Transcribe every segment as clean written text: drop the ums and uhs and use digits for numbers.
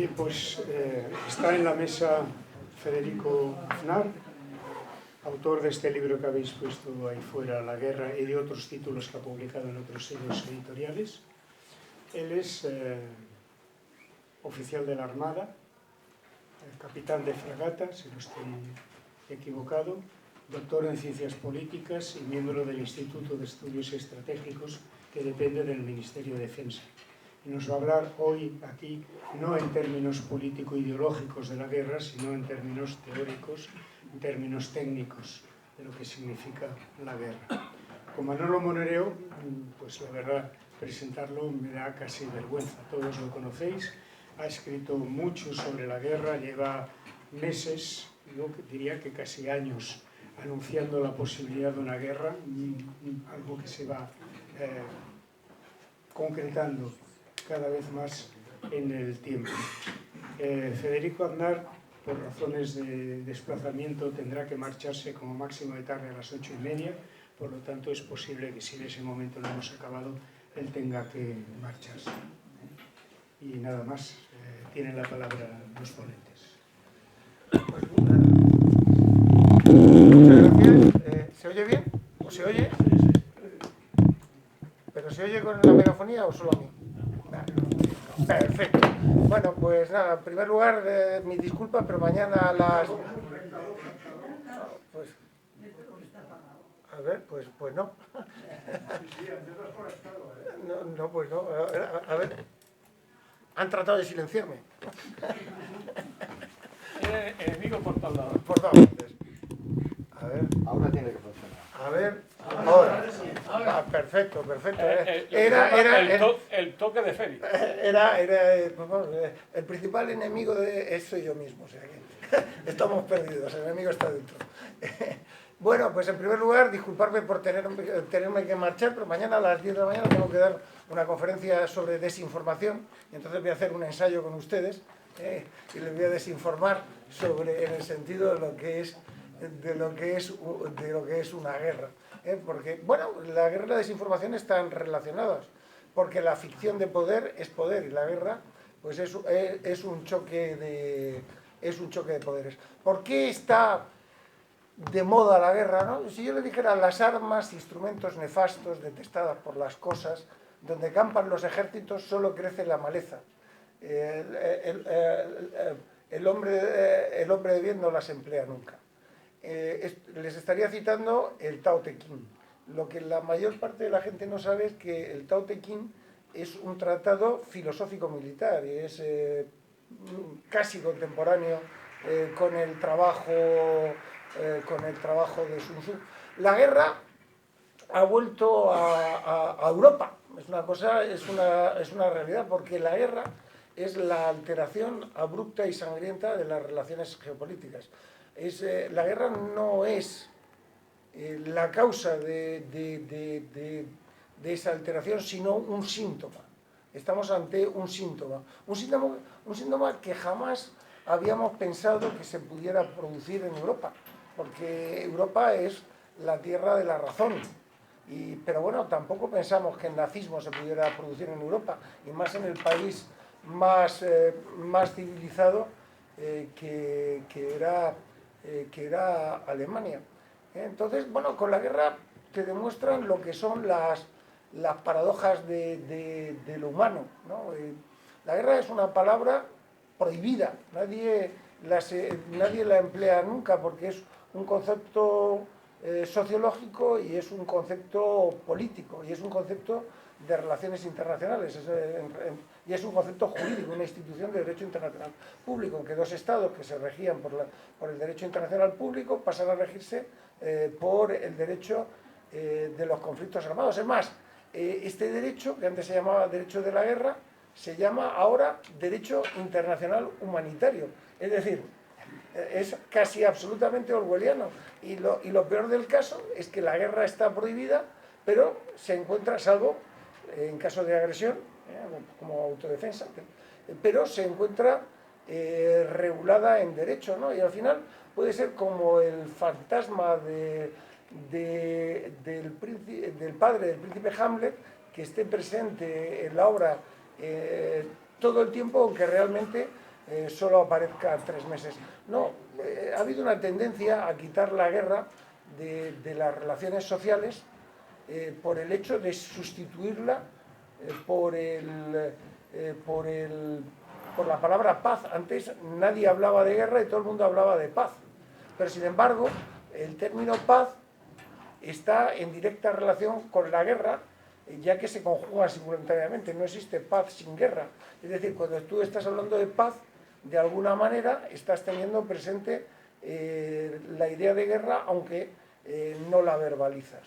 Bien, pues está en la mesa Federico Aznar, autor de este libro que habéis puesto ahí fuera, La guerra, y de otros títulos que ha publicado en otros sellos editoriales. Él es oficial de la Armada, capitán de fragata, si no estoy equivocado, doctor en Ciencias Políticas y miembro del Instituto de Estudios Estratégicos que depende del Ministerio de Defensa. Y nos va a hablar hoy aquí no en términos político-ideológicos de la guerra, sino en términos teóricos, en términos técnicos de lo que significa la guerra. Con Manolo Monereo, pues la verdad, presentarlo me da casi vergüenza. Todos lo conocéis, ha escrito mucho sobre la guerra, lleva meses, yo diría que casi años, anunciando la posibilidad de una guerra, algo que se va concretando cada vez más en el tiempo. Federico Aznar, por razones de desplazamiento, tendrá que marcharse como máximo de tarde a las 8:30, por lo tanto es posible que si en ese momento no hemos acabado, él tenga que marcharse. Y nada más, tienen la palabra los ponentes. Muchas gracias. ¿Se oye bien? ¿O se oye? ¿Pero se oye con la megafonía o solo a mí? Perfecto. Bueno, pues nada, en primer lugar, mis disculpas, pero mañana a las... Pues... A ver, pues no. No, pues no. A ver. Han tratado de silenciarme. Enemigo por todos lados. Por todas partes. A ver. Ahora tiene que funcionar. A ver. Ahora. Perfecto. El toque de feria. El principal enemigo soy yo mismo, o sea que estamos perdidos, el enemigo está dentro. Bueno, pues en primer lugar, disculparme por tenerme que marchar, pero mañana a las 10 de la mañana tengo que dar una conferencia sobre desinformación, y entonces voy a hacer un ensayo con ustedes y les voy a desinformar en el sentido de lo que es una guerra. Porque, bueno, la guerra y la desinformación están relacionadas, porque la ficción de poder es poder y la guerra pues es un choque de poderes. ¿Por qué está de moda la guerra, no? Si yo le dijera las armas, instrumentos nefastos, detestadas por las cosas, donde campan los ejércitos solo crece la maleza. El hombre de bien no las emplea nunca. Les estaría citando el Tao Te Ching. Lo que la mayor parte de la gente no sabe es que el Tao Te Ching es un tratado filosófico-militar y es casi contemporáneo con el trabajo de Sun Tzu. La guerra ha vuelto a Europa. Es una realidad, porque la guerra es la alteración abrupta y sangrienta de las relaciones geopolíticas. La guerra no es la causa de esa alteración, sino un síntoma. Estamos ante un síntoma que jamás habíamos pensado que se pudiera producir en Europa, porque Europa es la tierra de la razón. Pero bueno, tampoco pensamos que el nazismo se pudiera producir en Europa, y más en el país más civilizado que era Alemania. Entonces, bueno, con la guerra te demuestran lo que son las paradojas de lo humano, ¿no? La guerra es una palabra prohibida, nadie la emplea nunca, porque es un concepto sociológico y es un concepto político y es un concepto de relaciones internacionales y es un concepto jurídico, una institución de derecho internacional público, en que dos estados que se regían por el derecho internacional público pasan a regirse por el derecho de los conflictos armados. Es más, este derecho, que antes se llamaba derecho de la guerra, se llama ahora derecho internacional humanitario. Es decir, es casi absolutamente orwelliano. Y lo peor del caso es que la guerra está prohibida, pero se encuentra, salvo en caso de agresión, como autodefensa, pero se encuentra regulada en derecho, ¿no? Y al final puede ser como el fantasma del padre del príncipe Hamlet, que esté presente en la obra todo el tiempo, aunque realmente solo aparezca 3 meses. No, ha habido una tendencia a quitar la guerra de las relaciones sociales por el hecho de sustituirla por la palabra paz. Antes nadie hablaba de guerra y todo el mundo hablaba de paz. Pero sin embargo, el término paz está en directa relación con la guerra, ya que se conjuga simultáneamente. No existe paz sin guerra. Es decir, cuando tú estás hablando de paz, de alguna manera estás teniendo presente la idea de guerra, aunque no la verbalizas.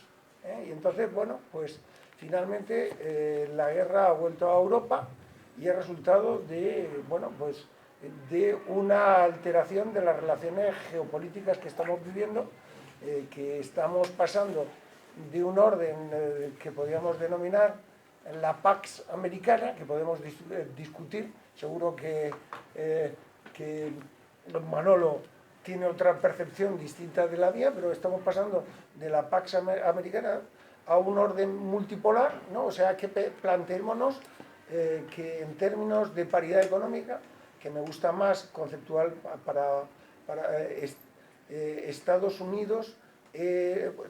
Y entonces, bueno, pues finalmente la guerra ha vuelto a Europa y es resultado de, bueno, pues de una alteración de las relaciones geopolíticas que estamos viviendo, que estamos pasando de un orden que podríamos denominar la Pax Americana, que podemos discutir. Seguro que Manolo tiene otra percepción distinta de la mía, pero estamos pasando de la Pax Americana a un orden multipolar, ¿no? O sea, que planteémonos que en términos de paridad económica, que me gusta más conceptual para Estados Unidos,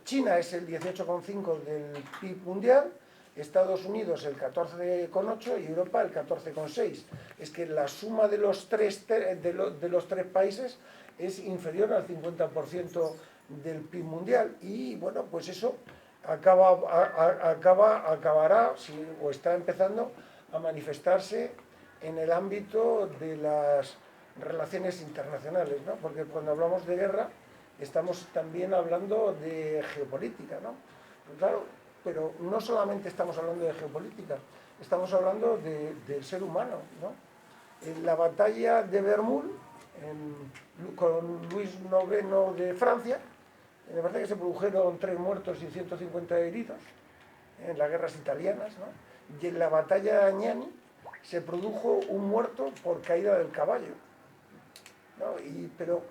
China es el 18,5 del PIB mundial, Estados Unidos el 14,8 y Europa el 14,6. Es que la suma de los tres países es inferior al 50% del PIB mundial, y bueno, pues eso acabará, o está empezando a manifestarse en el ámbito de las relaciones internacionales, ¿no? Porque cuando hablamos de guerra estamos también hablando de geopolítica, ¿no? Pues claro, pero no solamente estamos hablando de geopolítica, estamos hablando del ser humano, ¿no? En la batalla de Bermúdez, con Luis IX de Francia, me parece que se produjeron 3 muertos y 150 heridos en las guerras italianas, ¿no? Y en la batalla de Añani se produjo un muerto por caída del caballo, ¿no? Pero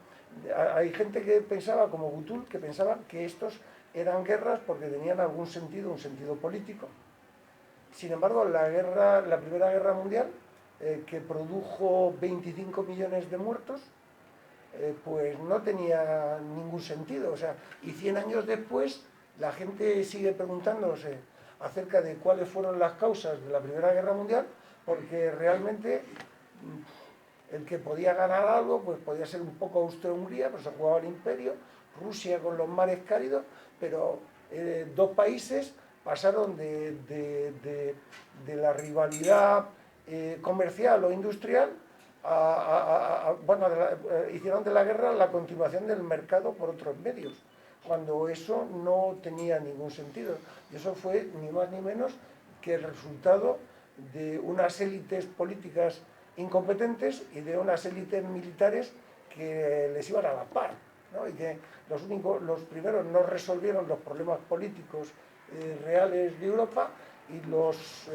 hay gente que pensaba, como Gutul, que pensaban que estos eran guerras porque tenían algún sentido, un sentido político. Sin embargo, la Primera Guerra Mundial, que produjo 25 millones de muertos, pues no tenía ningún sentido. O sea, y 100 años después la gente sigue preguntándose acerca de cuáles fueron las causas de la Primera Guerra Mundial, porque realmente el que podía ganar algo pues podía ser un poco Austria-Hungría, pero se jugaba el imperio, Rusia con los mares cálidos, pero dos países pasaron de la rivalidad comercial o industrial hicieron de la guerra la continuación del mercado por otros medios, cuando eso no tenía ningún sentido. Y eso fue ni más ni menos que el resultado de unas élites políticas incompetentes y de unas élites militares que les iban a la par, ¿no? Y que los primeros no resolvieron los problemas políticos reales de Europa, y los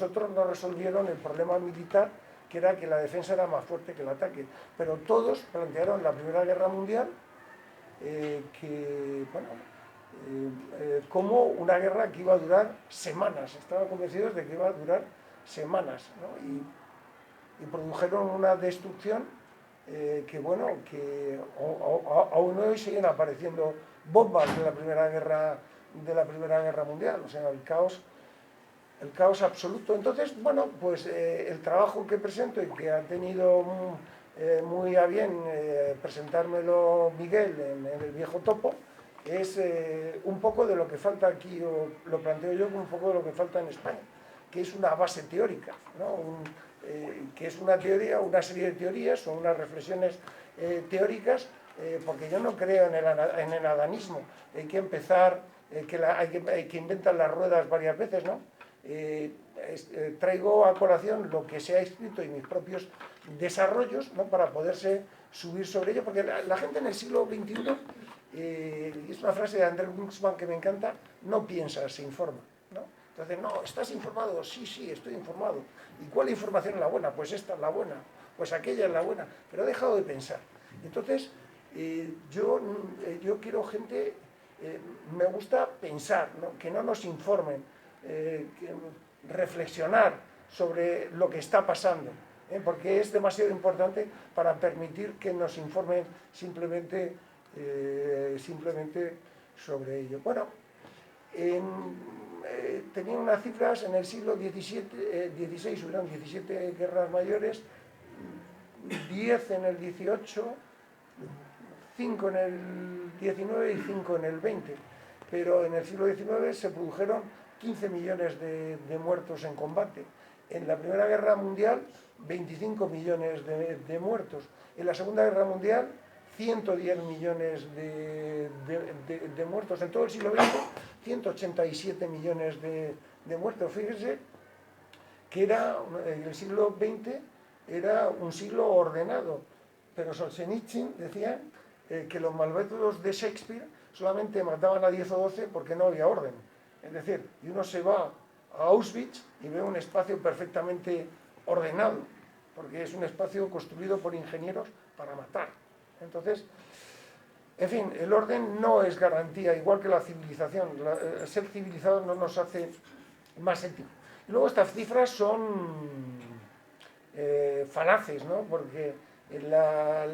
otros no resolvieron el problema militar, que era que la defensa era más fuerte que el ataque. Pero todos plantearon la Primera Guerra Mundial como una guerra que iba a durar semanas. Estaban convencidos de que iba a durar semanas, ¿no? Y produjeron una destrucción que aún hoy siguen apareciendo bombas de la Primera Guerra Mundial. O sea, el caos absoluto. Entonces, bueno, pues el trabajo que presento, y que ha tenido muy a bien presentármelo Miguel en el Viejo Topo, es un poco de lo que falta aquí, o lo planteo yo como un poco de lo que falta en España, que es una base teórica, ¿no? Que es una teoría, una serie de teorías o unas reflexiones teóricas, porque yo no creo en el adanismo. Hay que empezar, hay que inventar las ruedas varias veces, ¿no? Traigo a colación lo que se ha escrito en mis propios desarrollos, ¿no? Para poderse subir sobre ello, porque la gente en el siglo XXI, y es una frase de André Guzmán que me encanta, no piensa, se informa, ¿no? Entonces, no, ¿estás informado? Sí, estoy informado. ¿Y cuál información es la buena? Pues esta es la buena, pues aquella es la buena, pero he dejado de pensar. Entonces, yo quiero gente, me gusta pensar, ¿no? Que no nos informen, reflexionar sobre lo que está pasando. porque es demasiado importante para permitir que nos informen simplemente sobre ello. Bueno, tenían unas cifras en el siglo XVI, hubieron 17 guerras mayores, 10 en el 18, 5 en el 19 y 5 en el 20. Pero en el siglo XIX se produjeron 15 millones de muertos en combate. En la Primera Guerra Mundial, 25 millones de muertos. En la Segunda Guerra Mundial, 110 millones de muertos. En todo el siglo XX, 187 millones de muertos. Fíjense que el siglo XX era un siglo ordenado, pero Solzhenitsyn decía que los malvados de Shakespeare solamente mataban a 10 o 12 porque no había orden. Es decir, y uno se va a Auschwitz y ve un espacio perfectamente ordenado, porque es un espacio construido por ingenieros para matar. Entonces, en fin, el orden no es garantía, igual que la civilización. Ser civilizado no nos hace más éticos. Y luego estas cifras son falaces, ¿no? Porque la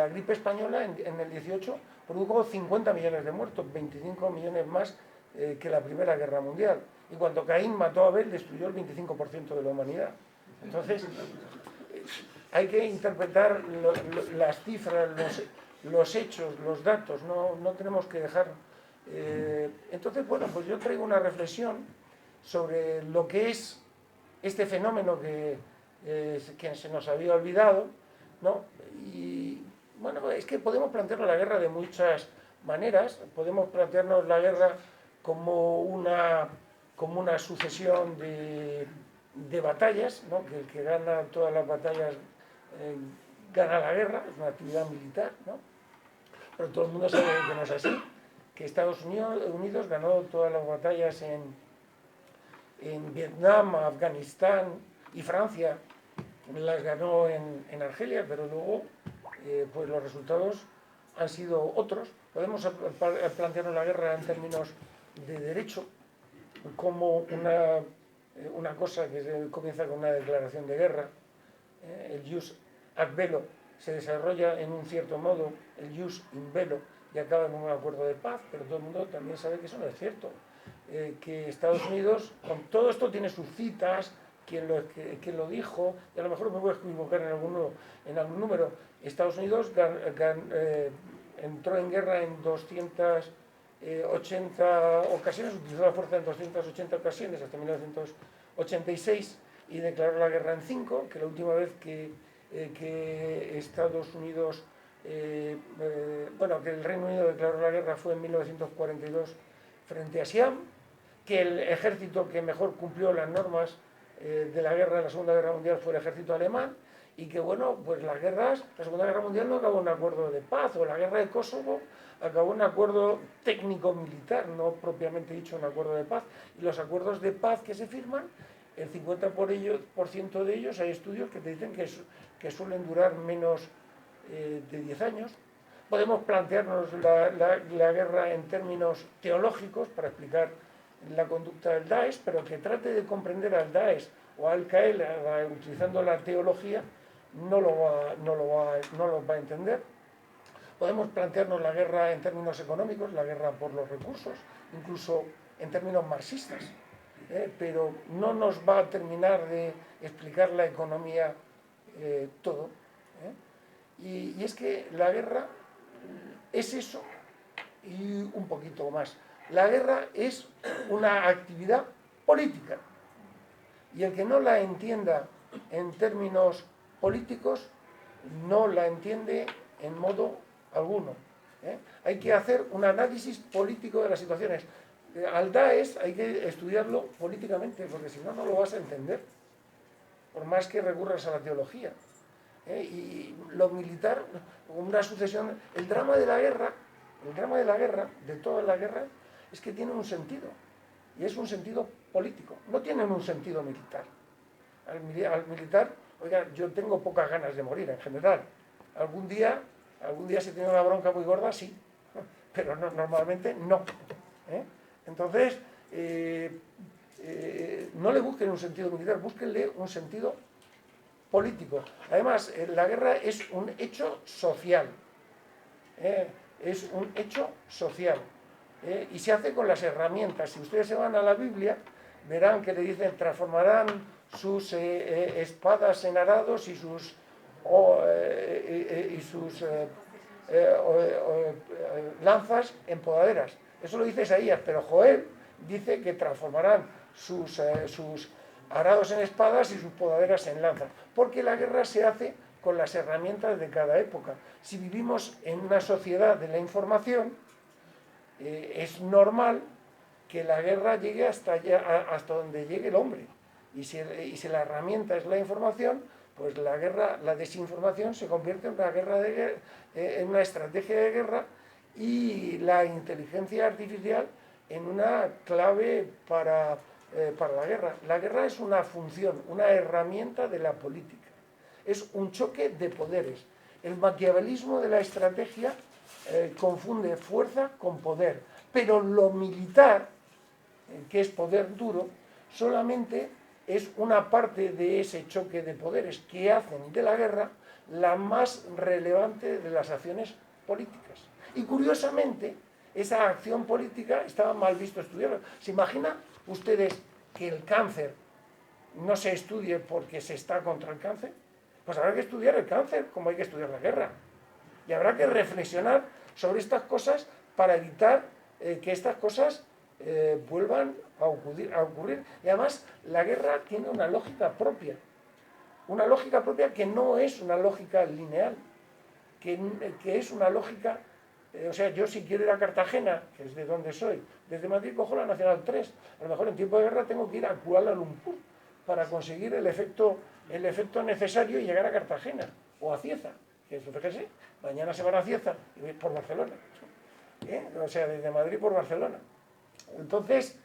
gripe española en el 18 produjo 50 millones de muertos, 25 millones más que la Primera Guerra Mundial. Y cuando Caín mató a Abel, destruyó el 25% de la humanidad. Entonces, hay que interpretar las cifras, los hechos, los datos, no tenemos que dejar... Entonces, bueno, pues yo traigo una reflexión sobre lo que es este fenómeno que se nos había olvidado, ¿no? Y bueno, es que podemos plantearnos la guerra de muchas maneras. Podemos plantearnos la guerra como una sucesión de batallas, ¿no? Que el que gana todas las batallas gana la guerra, es una actividad militar, ¿no? Pero todo el mundo sabe que no es así, que Estados Unidos ganó todas las batallas en Vietnam, Afganistán y Francia las ganó en Argelia, pero luego pues los resultados han sido otros. Podemos plantearnos la guerra en términos de derecho, como una cosa que comienza con una declaración de guerra. El jus ad bello se desarrolla en un cierto modo, el jus in bello, y acaba en un acuerdo de paz, pero todo el mundo también sabe que eso no es cierto. Que Estados Unidos, con todo esto tiene sus citas, quién lo dijo, y a lo mejor me voy a equivocar en algún número. Estados Unidos entró en guerra en 280 ocasiones, utilizó la fuerza en 280 ocasiones hasta 1986 y declaró la guerra en 5, que la última vez que Estados Unidos, que el Reino Unido declaró la guerra fue en 1942 frente a Siam, que el ejército que mejor cumplió las normas de la guerra en la Segunda Guerra Mundial fue el ejército alemán, y que bueno, pues la Segunda Guerra Mundial no acabó en un acuerdo de paz, o la guerra de Kosovo acabó en un acuerdo técnico-militar, no propiamente dicho un acuerdo de paz. Y los acuerdos de paz que se firman, el 50% de ellos, hay estudios que te dicen que suelen durar menos de 10 años. Podemos plantearnos la guerra en términos teológicos para explicar la conducta del Daesh, pero que trate de comprender al Daesh o al Al-Qaeda utilizando la teología no lo va a entender. Podemos plantearnos la guerra en términos económicos, la guerra por los recursos, incluso en términos marxistas, pero no nos va a terminar de explicar la economía todo. Y es que la guerra es eso y un poquito más. La guerra es una actividad política, y el que no la entienda en términos políticos no la entiende en modo alguno. Hay que hacer un análisis político de las situaciones. Al Daesh hay que estudiarlo políticamente, porque si no, no lo vas a entender, por más que recurras a la teología. Y lo militar, una sucesión... El drama de la guerra, de toda la guerra, es que tiene un sentido, y es un sentido político, no tienen un sentido militar. Al militar, oiga, yo tengo pocas ganas de morir en general. Algún día si tengo una bronca muy gorda, sí, pero no, normalmente no. Entonces, no le busquen un sentido militar, búsquenle un sentido político. Además, la guerra es un hecho social, es un hecho social, y se hace con las herramientas. Si ustedes se van a la Biblia, verán que le dicen transformarán sus espadas en arados y sus lanzas en podaderas. Eso lo dice Isaías, pero Joel dice que transformarán sus arados en espadas y sus podaderas en lanzas, porque la guerra se hace con las herramientas de cada época. Si vivimos en una sociedad de la información, es normal que la guerra llegue hasta donde llegue el hombre. Y si la herramienta es la información, pues la guerra, la desinformación se convierte en una guerra en una estrategia de guerra, y la inteligencia artificial en una clave para la guerra. La guerra es una función, una herramienta de la política. Es un choque de poderes. El maquiavelismo de la estrategia confunde fuerza con poder, pero lo militar, que es poder duro, solamente es una parte de ese choque de poderes que hacen de la guerra la más relevante de las acciones políticas. Y curiosamente, esa acción política estaba mal visto estudiarla. ¿Se imaginan ustedes que el cáncer no se estudie porque se está contra el cáncer? Pues habrá que estudiar el cáncer como hay que estudiar la guerra. Y habrá que reflexionar sobre estas cosas para evitar que estas cosas vuelvan a ocurrir. Y además, la guerra tiene una lógica propia que no es una lógica lineal, que es una lógica... O sea, yo si quiero ir a Cartagena, que es de donde soy, desde Madrid cojo la Nacional 3. A lo mejor en tiempo de guerra tengo que ir a Kuala Lumpur para conseguir el efecto necesario y llegar a Cartagena o a Cieza. Que fíjese, mañana se van a Cieza y por Barcelona. O sea, desde Madrid por Barcelona. Entonces,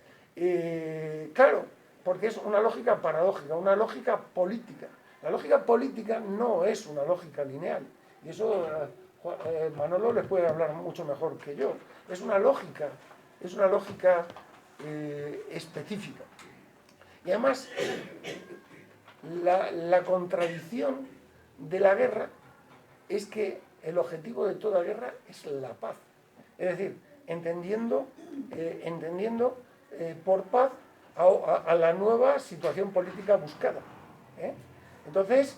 claro, porque es una lógica paradójica, una lógica política. La lógica política no es una lógica lineal. Y eso Manolo les puede hablar mucho mejor que yo. Es una lógica específica. Y además, la contradicción de la guerra es que el objetivo de toda guerra es la paz. Es decir, entendiendo por paz a la nueva situación política buscada. Entonces,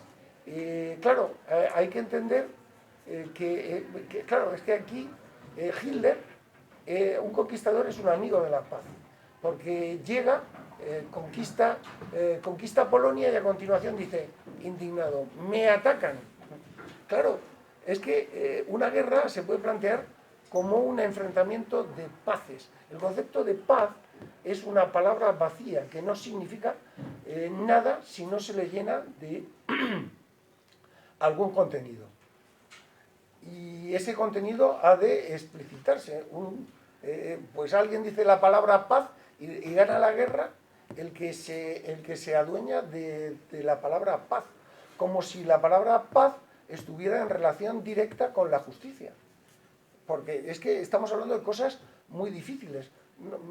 claro, hay que entender claro, es que aquí Hitler, un conquistador, es un amigo de la paz, porque llega, conquista Polonia y a continuación dice, indignado, me atacan. Claro, es que una guerra se puede plantear como un enfrentamiento de paces. El concepto de paz es una palabra vacía, que no significa nada si no se le llena de algún contenido. Y ese contenido ha de explicitarse. Pues alguien dice la palabra paz y gana la guerra el que se adueña de la palabra paz, como si la palabra paz estuviera en relación directa con la justicia. Porque es que estamos hablando de cosas muy difíciles.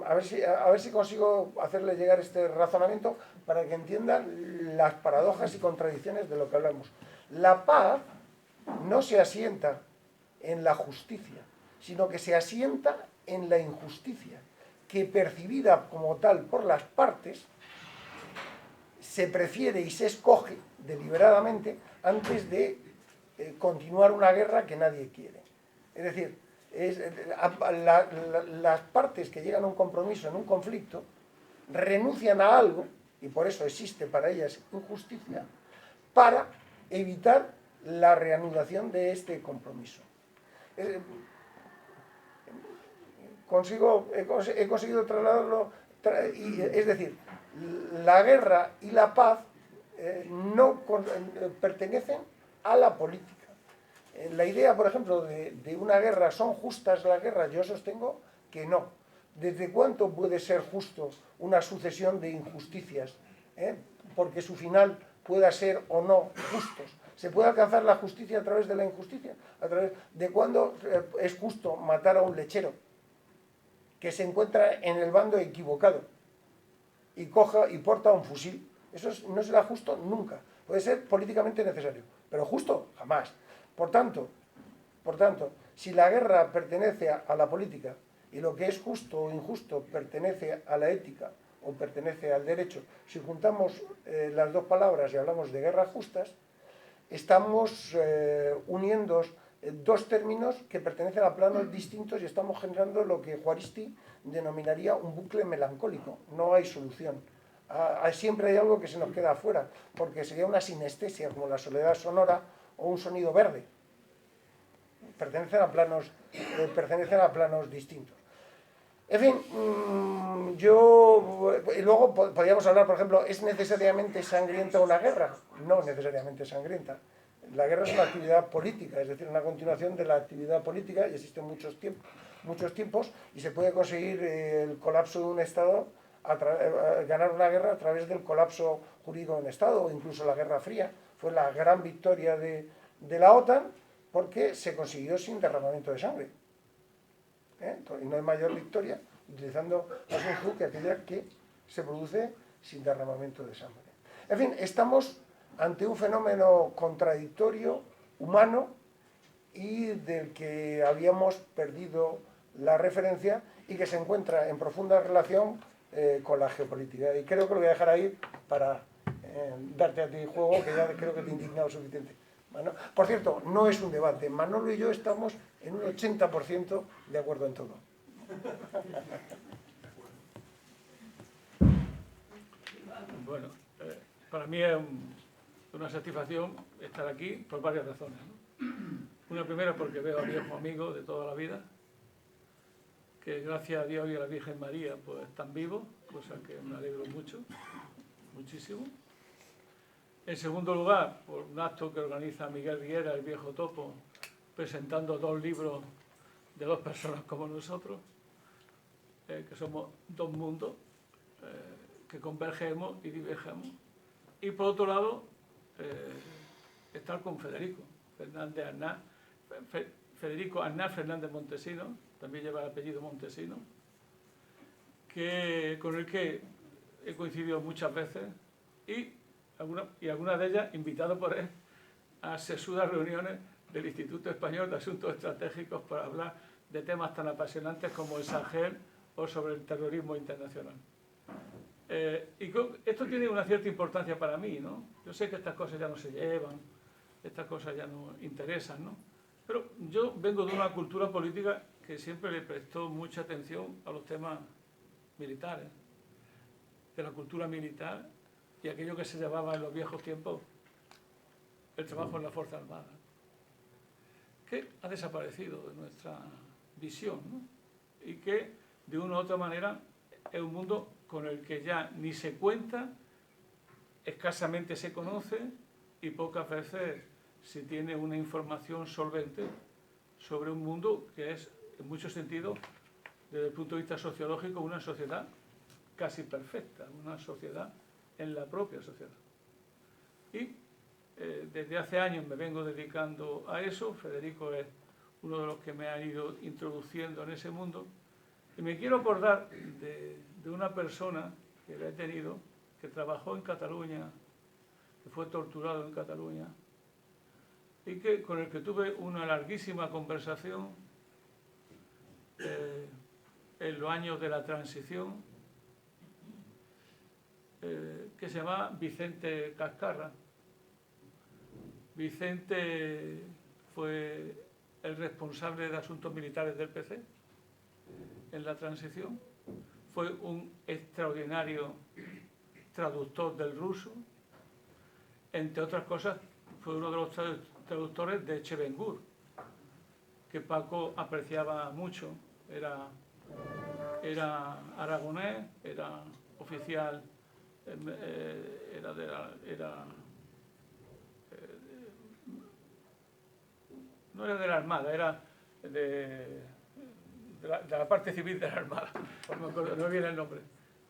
A ver si consigo hacerle llegar este razonamiento para que entiendan las paradojas y contradicciones de lo que hablamos. La paz no se asienta en la justicia, sino que se asienta en la injusticia, que percibida como tal por las partes, se prefiere y se escoge deliberadamente antes de continuar una guerra que nadie quiere. Es decir, las partes que llegan a un compromiso en un conflicto renuncian a algo, y por eso existe para ellas injusticia, para evitar la reanudación de este compromiso. He conseguido trasladarlo, es decir, la guerra y la paz no pertenecen a la política. La idea, por ejemplo, de una guerra, ¿son justas las guerras? Yo sostengo que no. ¿Desde cuánto puede ser justo una sucesión de injusticias? Porque su final pueda ser o no justos. ¿Se puede alcanzar la justicia a través de la injusticia? ¿A través de cuándo es justo matar a un lechero que se encuentra en el bando equivocado? y coja y porta un fusil. Eso no será justo nunca. Puede ser políticamente necesario, pero justo jamás. Por tanto, si la guerra pertenece a la política y lo que es justo o injusto pertenece a la ética o pertenece al derecho, si juntamos las dos palabras y hablamos de guerras justas, estamos uniendo dos términos que pertenecen a planos distintos y estamos generando lo que Juaristi denominaría un bucle melancólico. No hay solución. Siempre hay algo que se nos queda afuera, porque sería una sinestesia, como la soledad sonora o un sonido verde. Pertenecen a planos distintos. En fin, y luego podríamos hablar, por ejemplo, ¿es necesariamente sangrienta una guerra? No necesariamente sangrienta. La guerra es una actividad política, es decir, una continuación de la actividad política, y existen muchos tiempos, y se puede conseguir el colapso de un Estado, ganar una guerra a través del colapso jurídico de un Estado, o incluso la Guerra Fría. Fue la gran victoria de la OTAN, porque se consiguió sin derramamiento de sangre. Y no hay mayor victoria utilizando la Sun Tzu que aquella que se produce sin derramamiento de sangre. En fin, estamos ante un fenómeno contradictorio, humano, y del que habíamos perdido la referencia y que se encuentra en profunda relación con la geopolítica. Y creo que lo voy a dejar ahí para darte a ti juego, que ya creo que te he indignado suficiente. Bueno, por cierto, no es un debate. Manolo y yo estamos en un 80% de acuerdo en todo. Bueno, para mí es una satisfacción estar aquí por varias razones, ¿no? Una primera porque veo a viejos amigos de toda la vida, que gracias a Dios y a la Virgen María pues están vivos, cosa que me alegro mucho, muchísimo. En segundo lugar, por un acto que organiza Miguel Riera, el viejo topo, presentando 2 libros de 2 personas como nosotros, que somos 2 mundos, que convergemos y divergemos. Y por otro lado, estar con Federico Fernández Aznar, Federico Aznar Fernández Montesino, también lleva el apellido Montesino, con el que he coincidido muchas veces y algunas de ellas invitado por él a sesudas reuniones del Instituto Español de Asuntos Estratégicos para hablar de temas tan apasionantes como el Sahel o sobre el terrorismo internacional. Esto tiene una cierta importancia para mí, ¿no? Yo sé que estas cosas ya no se llevan, estas cosas ya no interesan, ¿no? Pero yo vengo de una cultura política que siempre le prestó mucha atención a los temas militares, de la cultura militar y aquello que se llamaba en los viejos tiempos el trabajo en la Fuerza Armada, que ha desaparecido de nuestra visión, ¿no? Y que de una u otra manera es un mundo con el que ya ni se cuenta, escasamente se conoce y pocas veces se tiene una información solvente sobre un mundo que es, en muchos sentidos, desde el punto de vista sociológico, una sociedad casi perfecta, una sociedad en la propia sociedad. Y desde hace años me vengo dedicando a eso. Federico es uno de los que me ha ido introduciendo en ese mundo. Y me quiero acordar de una persona que la he tenido, que trabajó en Cataluña, que fue torturado en Cataluña, y con el que tuve una larguísima conversación en los años de la transición, que se llama Vicente Cascarra. Vicente fue el responsable de asuntos militares del PC en la transición, fue un extraordinario traductor del ruso, entre otras cosas fue uno de los traductores de Chevengur, que Paco apreciaba mucho. Era aragonés, era oficial, no era de la Armada, era de la parte civil de la Armada, no me acuerdo, no me viene el nombre.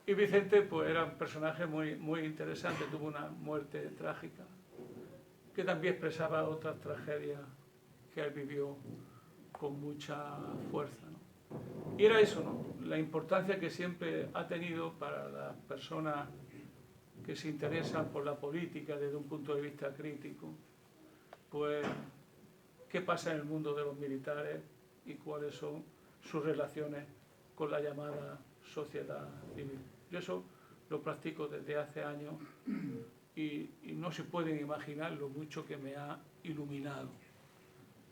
Y Vicente pues era un personaje muy, muy interesante, tuvo una muerte trágica, que también expresaba otras tragedias que él vivió con mucha fuerza, ¿no? Y era eso, ¿no? La importancia que siempre ha tenido para las personas que se interesan por la política desde un punto de vista crítico, pues qué pasa en el mundo de los militares y cuáles son sus relaciones con la llamada sociedad civil. Yo eso lo practico desde hace años y no se pueden imaginar lo mucho que me ha iluminado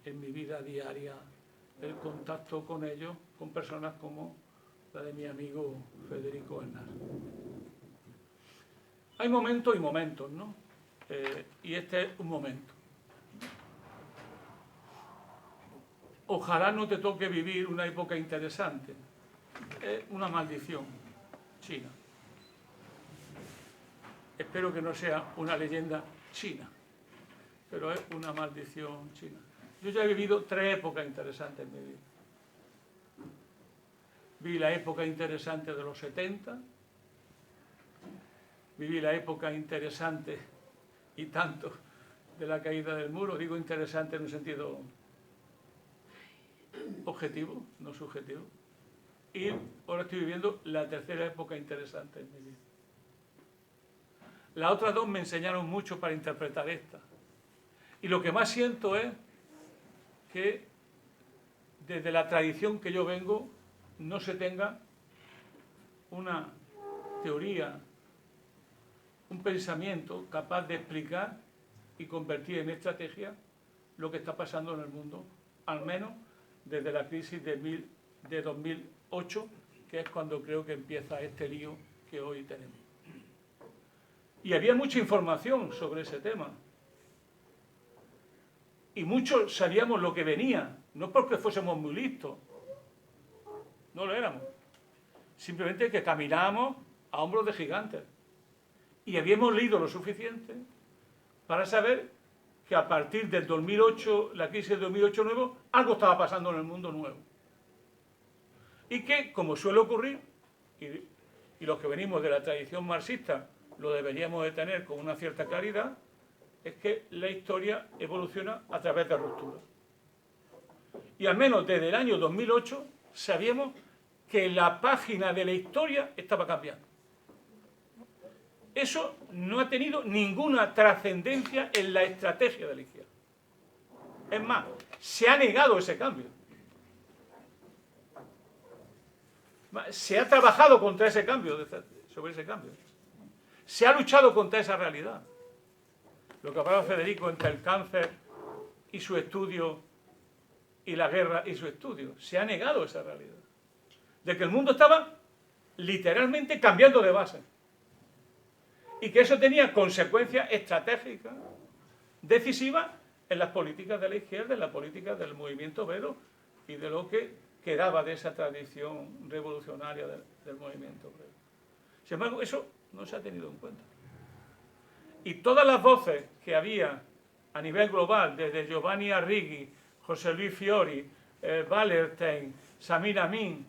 en mi vida diaria el contacto con ellos, con personas como la de mi amigo Federico Hernández. Hay momentos y momentos, ¿no? Y este es un momento. Ojalá no te toque vivir una época interesante. Es una maldición china. Espero que no sea una leyenda china, pero es una maldición china. Yo ya he vivido 3 épocas interesantes en mi vida. Vi la época interesante de los 70, viví la época interesante y tanto de la caída del muro, digo interesante en un sentido objetivo, no subjetivo, y ahora estoy viviendo la tercera época interesante en mi vida. Las otras 2 me enseñaron mucho para interpretar esta. Y lo que más siento es que desde la tradición que yo vengo no se tenga una teoría, un pensamiento capaz de explicar y convertir en estrategia lo que está pasando en el mundo, al menos desde la crisis de 2008, que es cuando creo que empieza este lío que hoy tenemos. Y había mucha información sobre ese tema. Y muchos sabíamos lo que venía, no porque fuésemos muy listos, no lo éramos. Simplemente que caminábamos a hombros de gigantes. Y habíamos leído lo suficiente para saber que a partir del 2008, la crisis del 2008 nuevo, algo estaba pasando en el mundo nuevo. Y que, como suele ocurrir, y los que venimos de la tradición marxista lo deberíamos de tener con una cierta claridad, es que la historia evoluciona a través de rupturas. Y al menos desde el año 2008 sabíamos que la página de la historia estaba cambiando. Eso no ha tenido ninguna trascendencia en la estrategia de la izquierda. Es más, se ha negado ese cambio. Se ha trabajado contra ese cambio, sobre ese cambio. Se ha luchado contra esa realidad. Lo que hablaba Federico entre el cáncer y su estudio y la guerra y su estudio. Se ha negado esa realidad. De que el mundo estaba literalmente cambiando de base. Y que eso tenía consecuencias estratégicas, decisivas en las políticas de la izquierda, en la política del movimiento obrero y de lo que quedaba de esa tradición revolucionaria del movimiento obrero. Sin embargo, eso no se ha tenido en cuenta. Y todas las voces que había a nivel global, desde Giovanni Arrighi, José Luis Fiori, Wallerstein, Samir Amin,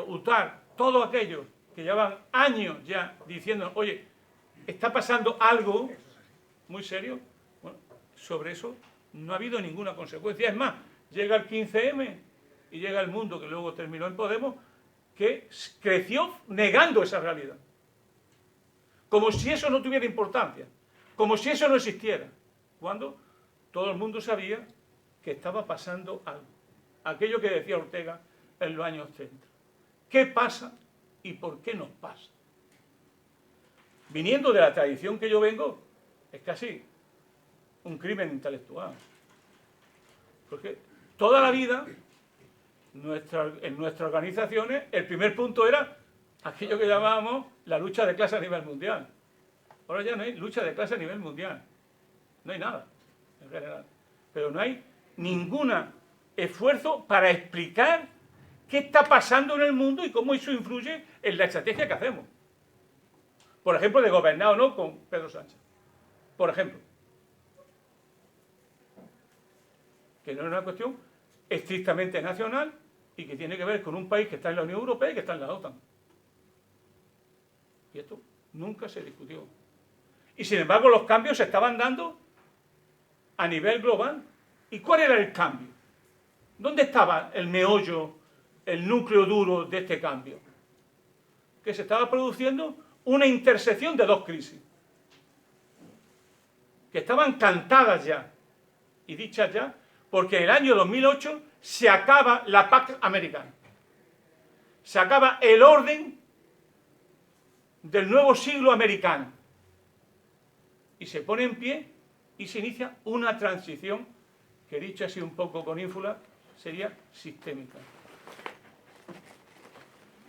Utar, todos aquellos que llevan años ya diciendo, oye, está pasando algo muy serio, bueno, sobre eso no ha habido ninguna consecuencia. Es más, llega el 15M y llega el mundo, que luego terminó en Podemos, que creció negando esa realidad. Como si eso no tuviera importancia, como si eso no existiera, cuando todo el mundo sabía que estaba pasando algo. Aquello que decía Ortega en los años 30. ¿Qué pasa y por qué nos pasa? Viniendo de la tradición que yo vengo, es casi un crimen intelectual. Porque toda la vida, en nuestras organizaciones, el primer punto era aquello que llamábamos la lucha de clase a nivel mundial. Ahora ya no hay lucha de clase a nivel mundial. No hay nada, en general. Pero no hay ningún esfuerzo para explicar qué está pasando en el mundo y cómo eso influye en la estrategia que hacemos. Por ejemplo, de gobernar o no con Pedro Sánchez. Por ejemplo. Que no es una cuestión estrictamente nacional y que tiene que ver con un país que está en la Unión Europea y que está en la OTAN. Y esto nunca se discutió. Y sin embargo los cambios se estaban dando a nivel global. ¿Y cuál era el cambio? ¿Dónde estaba el meollo el núcleo duro de este cambio? Que se estaba produciendo una intersección de dos crisis, que estaban cantadas ya y dichas ya, porque en el año 2008 se acaba la Pax Americana. Se acaba el orden del nuevo siglo americano. Y se pone en pie y se inicia una transición que, dicho así un poco con ínfula, sería sistémica.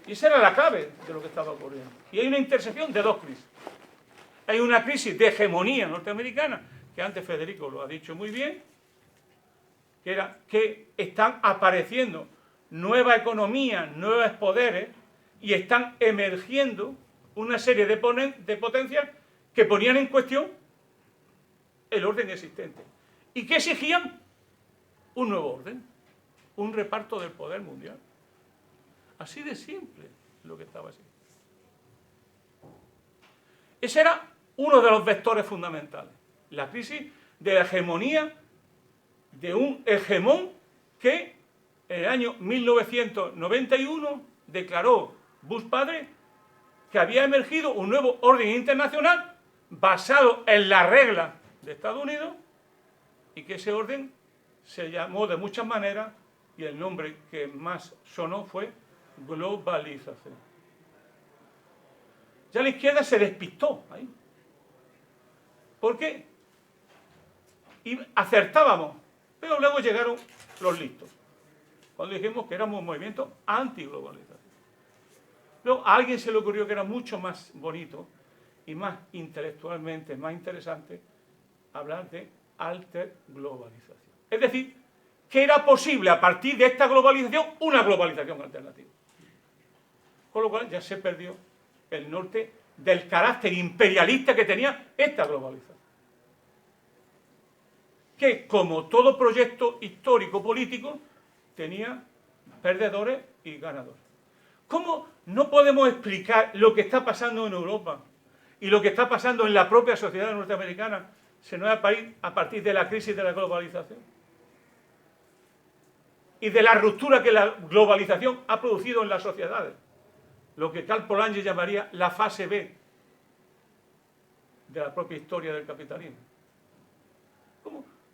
Y esa era la clave de lo que estaba ocurriendo. Y hay una intersección de dos crisis. Hay una crisis de hegemonía norteamericana, que antes Federico lo ha dicho muy bien, que era que están apareciendo nuevas economías, nuevos poderes, y están emergiendo una serie de potencias que ponían en cuestión el orden existente y que exigían un nuevo orden, un reparto del poder mundial. Así de simple lo que estaba así. Ese era uno de los vectores fundamentales, la crisis de la hegemonía de un hegemón que en el año 1991 declaró Bush padre que había emergido un nuevo orden internacional basado en las reglas de Estados Unidos y que ese orden se llamó de muchas maneras y el nombre que más sonó fue globalización. Ya la izquierda se despistó ahí. ¿Por qué? Y acertábamos, pero luego llegaron los listos, cuando dijimos que éramos un movimiento antiglobalización. Luego a alguien se le ocurrió que era mucho más bonito y más intelectualmente más interesante hablar de alterglobalización. Es decir, que era posible a partir de esta globalización una globalización alternativa. Con lo cual ya se perdió el norte del carácter imperialista que tenía esta globalización. Que, como todo proyecto histórico político, tenía perdedores y ganadores. ¿Cómo no podemos explicar lo que está pasando en Europa y lo que está pasando en la propia sociedad norteamericana a partir de la crisis de la globalización? Y de la ruptura que la globalización ha producido en las sociedades. Lo que Karl Polanyi llamaría la fase B de la propia historia del capitalismo.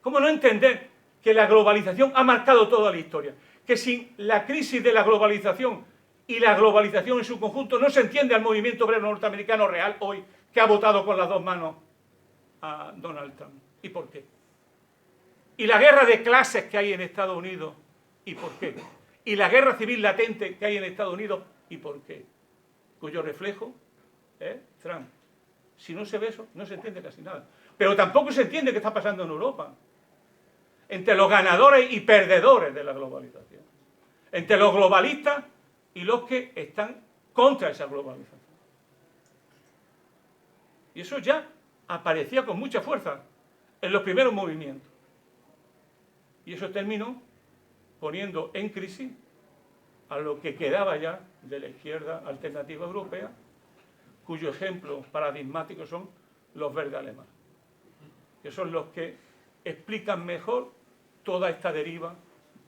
¿Cómo no entender que la globalización ha marcado toda la historia? Que sin la crisis de la globalización y la globalización en su conjunto no se entiende al movimiento obrero norteamericano real hoy, que ha votado con las dos manos a Donald Trump. ¿Y por qué? Y la guerra de clases que hay en Estados Unidos, ¿y por qué? Y la guerra civil latente que hay en Estados Unidos, ¿y por qué? Cuyo reflejo es Trump. Si no se ve eso, no se entiende casi nada. Pero tampoco se entiende qué está pasando en Europa. Entre los ganadores y perdedores de la globalización. Entre los globalistas y los que están contra esa globalización. Y eso ya aparecía con mucha fuerza en los primeros movimientos. Y eso terminó poniendo en crisis a lo que quedaba ya de la izquierda alternativa europea, cuyo ejemplo paradigmático son los verdes alemanes, que son los que explican mejor toda esta deriva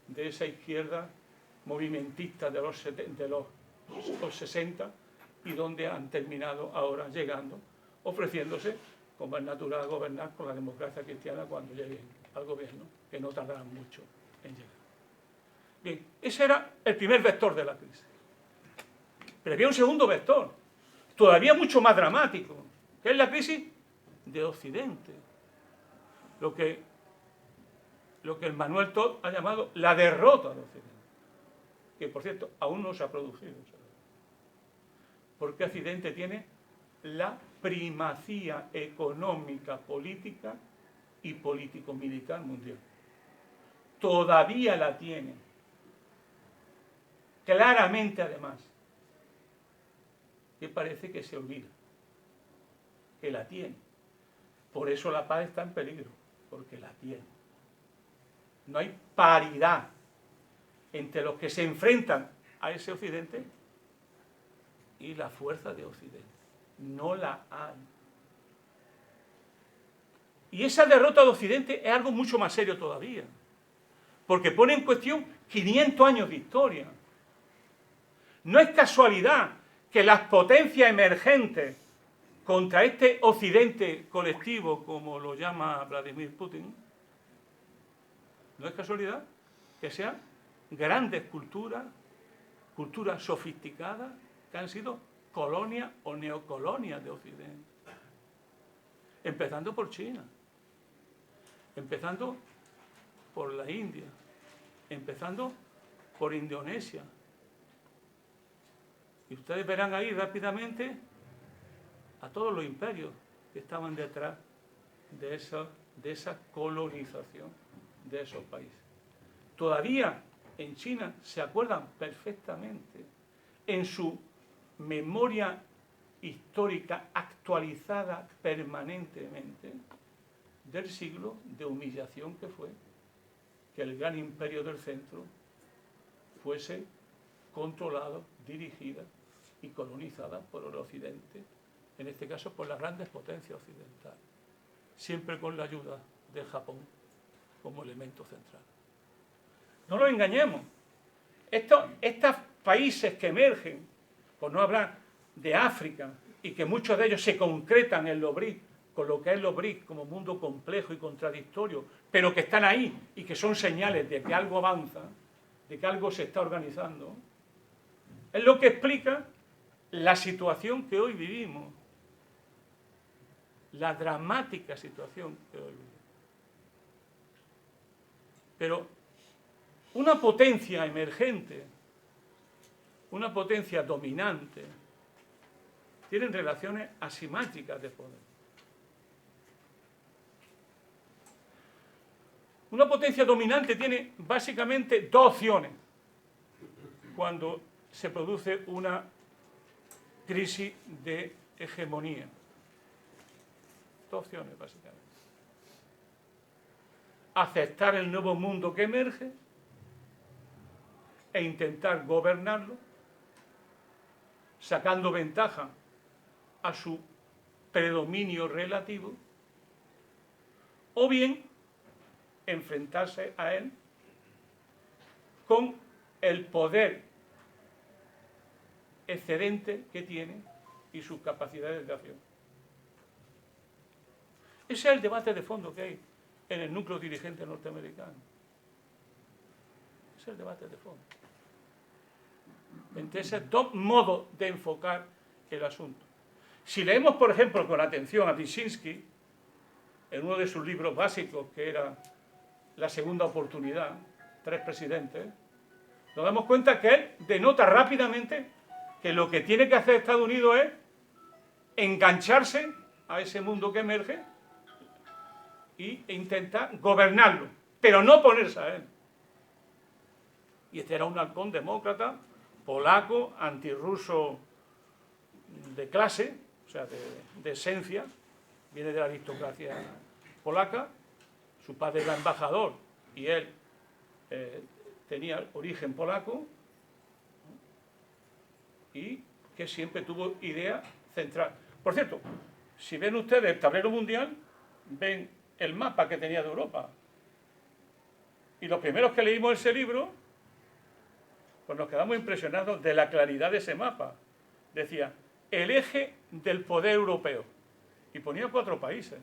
de esa izquierda movimentista de los 60 y donde han terminado ahora llegando, ofreciéndose, como es natural, gobernar con la democracia cristiana cuando lleguen al gobierno, que no tardarán mucho en llegar. Bien, ese era el primer vector de la crisis. Pero había un segundo vector, todavía mucho más dramático, que es la crisis de Occidente. Lo que el Manuel Todd ha llamado la derrota de Occidente. Que, por cierto, aún no se ha producido. Porque Occidente tiene la primacía económica, política y político-militar mundial. Todavía la tiene. Claramente, además. Que parece que se olvida. Que la tiene. Por eso la paz está en peligro. Porque la tiene. No hay paridad entre los que se enfrentan a ese Occidente y la fuerza de Occidente. No la hay. Y esa derrota de Occidente es algo mucho más serio todavía, porque pone en cuestión 500 años de historia. No es casualidad que las potencias emergentes contra este occidente colectivo, como lo llama Vladimir Putin, no es casualidad que sean grandes culturas sofisticadas que han sido colonias o neocolonias de Occidente. Empezando por China, empezando por la India, empezando por Indonesia. Y ustedes verán ahí rápidamente a todos los imperios que estaban detrás de esa colonización de esos países. Todavía en China se acuerdan perfectamente, en su memoria histórica actualizada permanentemente, del siglo de humillación que fue que el gran imperio del centro fuese controlado, dirigida y colonizada por el occidente, en este caso por las grandes potencias occidentales, siempre con la ayuda de Japón como elemento central. No nos engañemos, estos países que emergen, por no hablar de África, y que muchos de ellos se concretan en los BRICS, con lo que es los BRICS como mundo complejo y contradictorio, pero que están ahí y que son señales de que algo avanza, de que algo se está organizando, es lo que explica la situación que hoy vivimos, la dramática situación que hoy vivimos. Pero una potencia emergente, una potencia dominante, tienen relaciones asimétricas de poder. Una potencia dominante tiene básicamente dos opciones cuando se produce una crisis de hegemonía. Dos opciones, básicamente. Aceptar el nuevo mundo que emerge e intentar gobernarlo, sacando ventaja a su predominio relativo, o bien enfrentarse a él con el poder excedente que tiene y sus capacidades de acción. Ese es el debate de fondo que hay en el núcleo dirigente norteamericano. Ese es el debate de fondo. Entre esos dos modos de enfocar el asunto. Si leemos, por ejemplo, con atención a Brzezinski, en uno de sus libros básicos, que era La segunda oportunidad, 3 presidentes, nos damos cuenta que él denota rápidamente que lo que tiene que hacer Estados Unidos es engancharse a ese mundo que emerge e intentar gobernarlo, pero no ponerse a él. Y este era un halcón demócrata, polaco, antirruso de clase, o sea, de esencia, viene de la aristocracia polaca, su padre era embajador y él tenía origen polaco, y que siempre tuvo idea central. Por cierto, si ven ustedes el tablero mundial, ven el mapa que tenía de Europa. Y los primeros que leímos ese libro, pues nos quedamos impresionados de la claridad de ese mapa. Decía, el eje del poder europeo. Y ponía 4 países.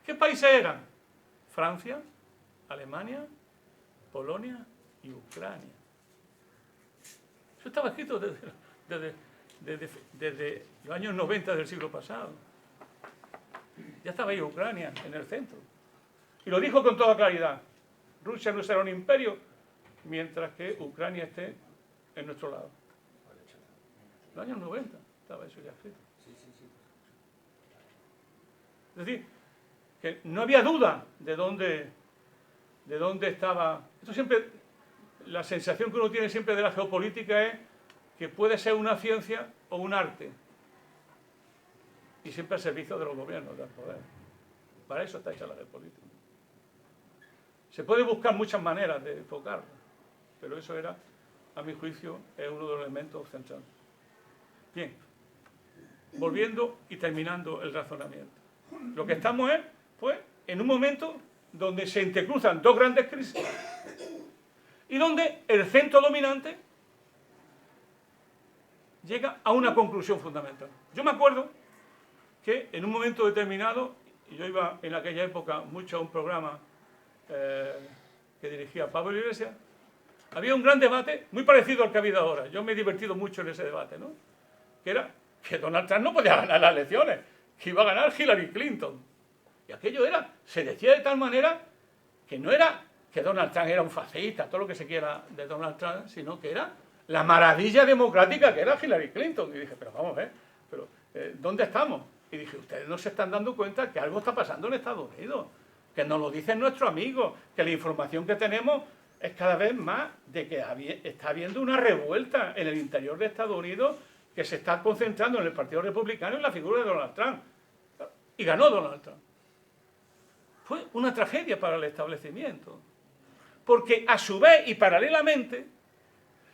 ¿Qué países eran? Francia, Alemania, Polonia y Ucrania. Eso estaba escrito desde los años 90 del siglo pasado. Ya estaba ahí Ucrania, en el centro. Y lo dijo con toda claridad. Rusia no será un imperio mientras que Ucrania esté en nuestro lado. En los años 90 estaba eso ya escrito. Es decir, que no había duda de dónde estaba. Esto siempre, la sensación que uno tiene siempre de la geopolítica es que puede ser una ciencia o un arte. Y siempre al servicio de los gobiernos, del poder. Para eso está hecha la geopolítica. Se puede buscar muchas maneras de enfocarlo, pero eso era, a mi juicio, es uno de los elementos centrales. Bien, volviendo y terminando el razonamiento. Lo que estamos es, pues, en un momento donde se entrecruzan dos grandes crisis y donde el centro dominante llega a una conclusión fundamental. Yo me acuerdo que en un momento determinado, yo iba en aquella época mucho a un programa que dirigía Pablo Iglesias, había un gran debate muy parecido al que ha habido ahora. Yo me he divertido mucho en ese debate, ¿no? Que era que Donald Trump no podía ganar las elecciones, que iba a ganar Hillary Clinton. Y aquello se decía de tal manera que no era que Donald Trump era un fascista, todo lo que se quiera de Donald Trump, sino que era la maravilla democrática que era Hillary Clinton. Y dije, pero vamos a ver, ¿dónde estamos? Y dije, ustedes no se están dando cuenta que algo está pasando en Estados Unidos, que nos lo dicen nuestros amigos, que la información que tenemos es cada vez más de que está habiendo una revuelta en el interior de Estados Unidos que se está concentrando en el Partido Republicano y en la figura de Donald Trump. Y ganó Donald Trump. Fue una tragedia para el establecimiento, porque a su vez y paralelamente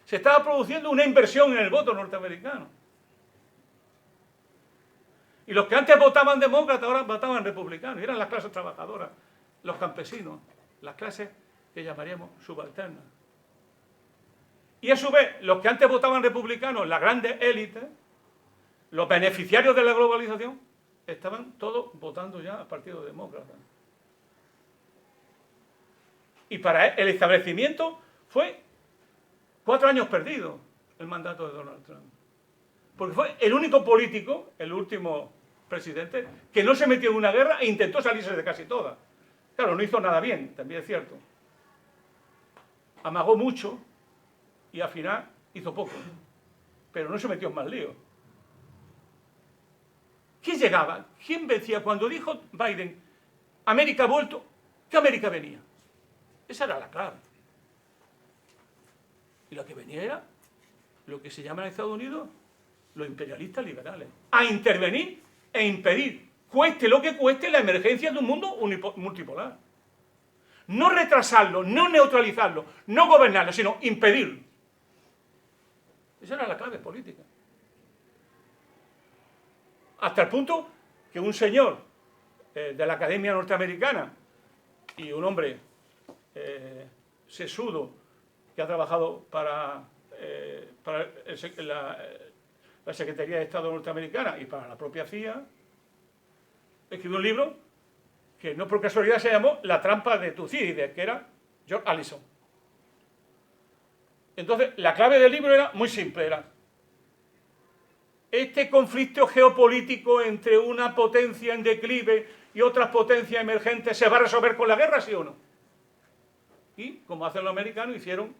se estaba produciendo una inversión en el voto norteamericano. Y los que antes votaban demócratas ahora votaban republicanos, y eran las clases trabajadoras, los campesinos, las clases que llamaríamos subalternas. Y a su vez, los que antes votaban republicanos, las grandes élites, los beneficiarios de la globalización, estaban todos votando ya al Partido Demócrata. Y para el establecimiento fue 4 años perdidos el mandato de Donald Trump. Porque fue el único político, el último presidente, que no se metió en una guerra e intentó salirse de casi todas. Claro, no hizo nada bien, también es cierto. Amagó mucho y al final hizo poco. Pero no se metió en más líos. ¿Quién llegaba? ¿Quién vencía? Cuando dijo Biden, América ha vuelto, ¿qué América venía? Esa era la clave. Y lo que venía era lo que se llama en Estados Unidos los imperialistas liberales, a intervenir e impedir, cueste lo que cueste, la emergencia de un mundo multipolar. No retrasarlo, no neutralizarlo, no gobernarlo, sino impedirlo. Esa era la clave política. Hasta el punto que un señor de la Academia Norteamericana y un hombre sesudo que ha trabajado para la Secretaría de Estado norteamericana y para la propia CIA, escribió un libro que no por casualidad se llamó La trampa de Tucídides, que era George Allison. Entonces, la clave del libro era muy simple, era este conflicto geopolítico entre una potencia en declive y otras potencias emergentes se va a resolver con la guerra, ¿sí o no? Y, como hacen los americanos, hicieron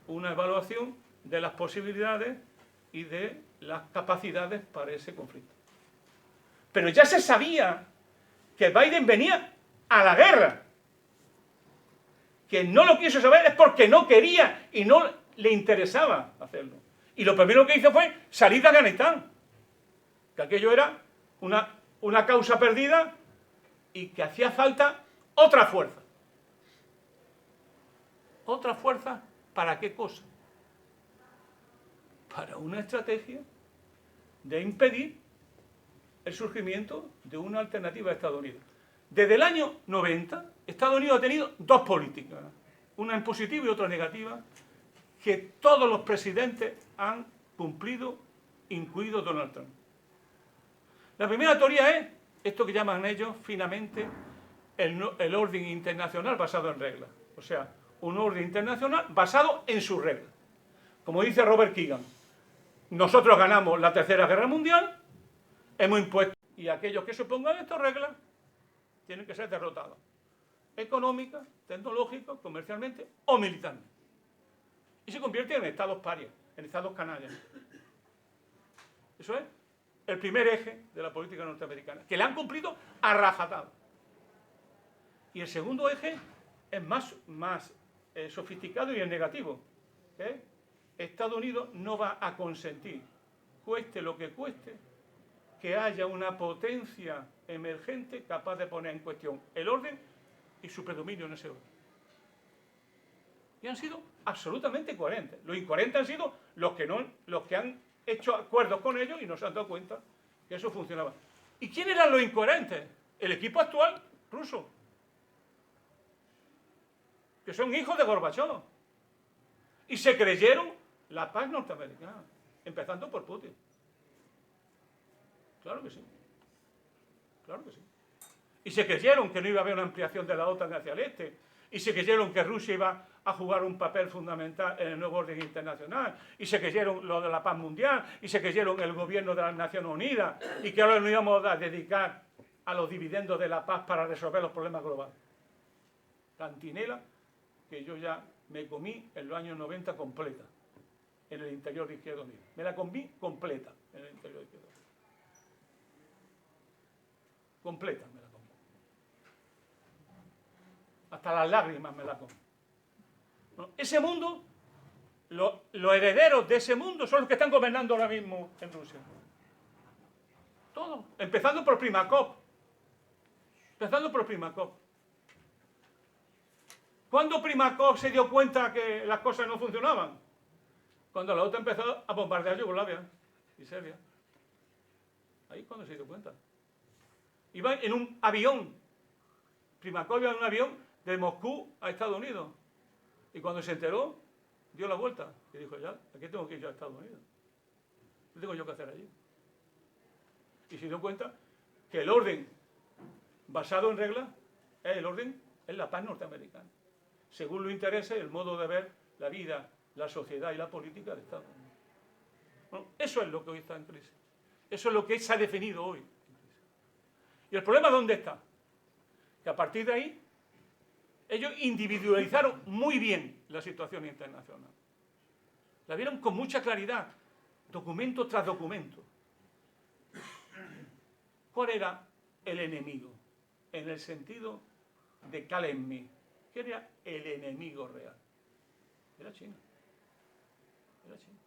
una evaluación de las posibilidades y de las capacidades para ese conflicto. Pero ya se sabía que Biden venía a la guerra. Quien no lo quiso saber es porque no quería y no le interesaba hacerlo. Y lo primero que hizo fue salir de Afganistán, que aquello era una causa perdida y que hacía falta otra fuerza. ¿Otra fuerza para qué cosa? Para una estrategia de impedir el surgimiento de una alternativa a Estados Unidos. Desde el año 90, Estados Unidos ha tenido dos políticas, una en positivo y otra en negativa, que todos los presidentes han cumplido, incluido Donald Trump. La primera teoría es esto que llaman ellos finamente el orden internacional basado en reglas. O sea, un orden internacional basado en sus reglas. Como dice Robert Kagan, nosotros ganamos la Tercera Guerra Mundial, hemos impuesto, y aquellos que se opongan a estas reglas tienen que ser derrotados, económica, tecnológica, comercialmente o militarmente. Y se convierten en estados parias, en estados canallas. Eso es el primer eje de la política norteamericana, que le han cumplido a rajatabla. Y el segundo eje es más sofisticado y es negativo. Estados Unidos no va a consentir, cueste lo que cueste, que haya una potencia emergente capaz de poner en cuestión el orden y su predominio en ese orden. Y han sido absolutamente coherentes. Los incoherentes han sido los que han hecho acuerdos con ellos y no se han dado cuenta que eso funcionaba. ¿Y quién eran los incoherentes? El equipo actual ruso, que son hijos de Gorbachov, y se creyeron la paz norteamericana. empezando por Putin. Claro que sí. Claro que sí. Y se creyeron que no iba a haber una ampliación de la OTAN hacia el este. Y se creyeron que Rusia iba a jugar un papel fundamental en el nuevo orden internacional. Y se creyeron lo de la paz mundial. Y se creyeron el gobierno de las Naciones Unidas. Y que ahora nos íbamos a dedicar a los dividendos de la paz para resolver los problemas globales. Cantinela que yo ya me comí en los años 90 completa en el interior de Izquierda Unida. Me la comí completa en el interior de Izquierda Unida. Completa me la comí. Hasta las lágrimas me la comí. ¿No? Ese mundo, los herederos de ese mundo son los que están gobernando ahora mismo en Rusia. Todos. Empezando por Primakov. Empezando por Primakov. ¿Cuándo Primakov se dio cuenta que las cosas no funcionaban? Cuando la OTAN empezó a bombardear Yugoslavia y Serbia. Ahí es cuando se dio cuenta. Iba en un avión. Primakov iba en un avión de Moscú a Estados Unidos. Y cuando se enteró, dio la vuelta. Y dijo, ya, aquí tengo que ir yo a Estados Unidos. ¿Qué tengo yo que hacer allí? Y se dio cuenta que el orden basado en reglas es el orden, es la paz norteamericana. Según los intereses, el modo de ver la vida, la sociedad y la política de Estados Unidos. Bueno, eso es lo que hoy está en crisis. Eso es lo que se ha definido hoy. ¿Y el problema dónde está? Que a partir de ahí, ellos individualizaron muy bien la situación internacional. La vieron con mucha claridad, documento tras documento. ¿Cuál era el enemigo? En el sentido de Kallenmith. ¿Qué era el enemigo real? Era China. Era China.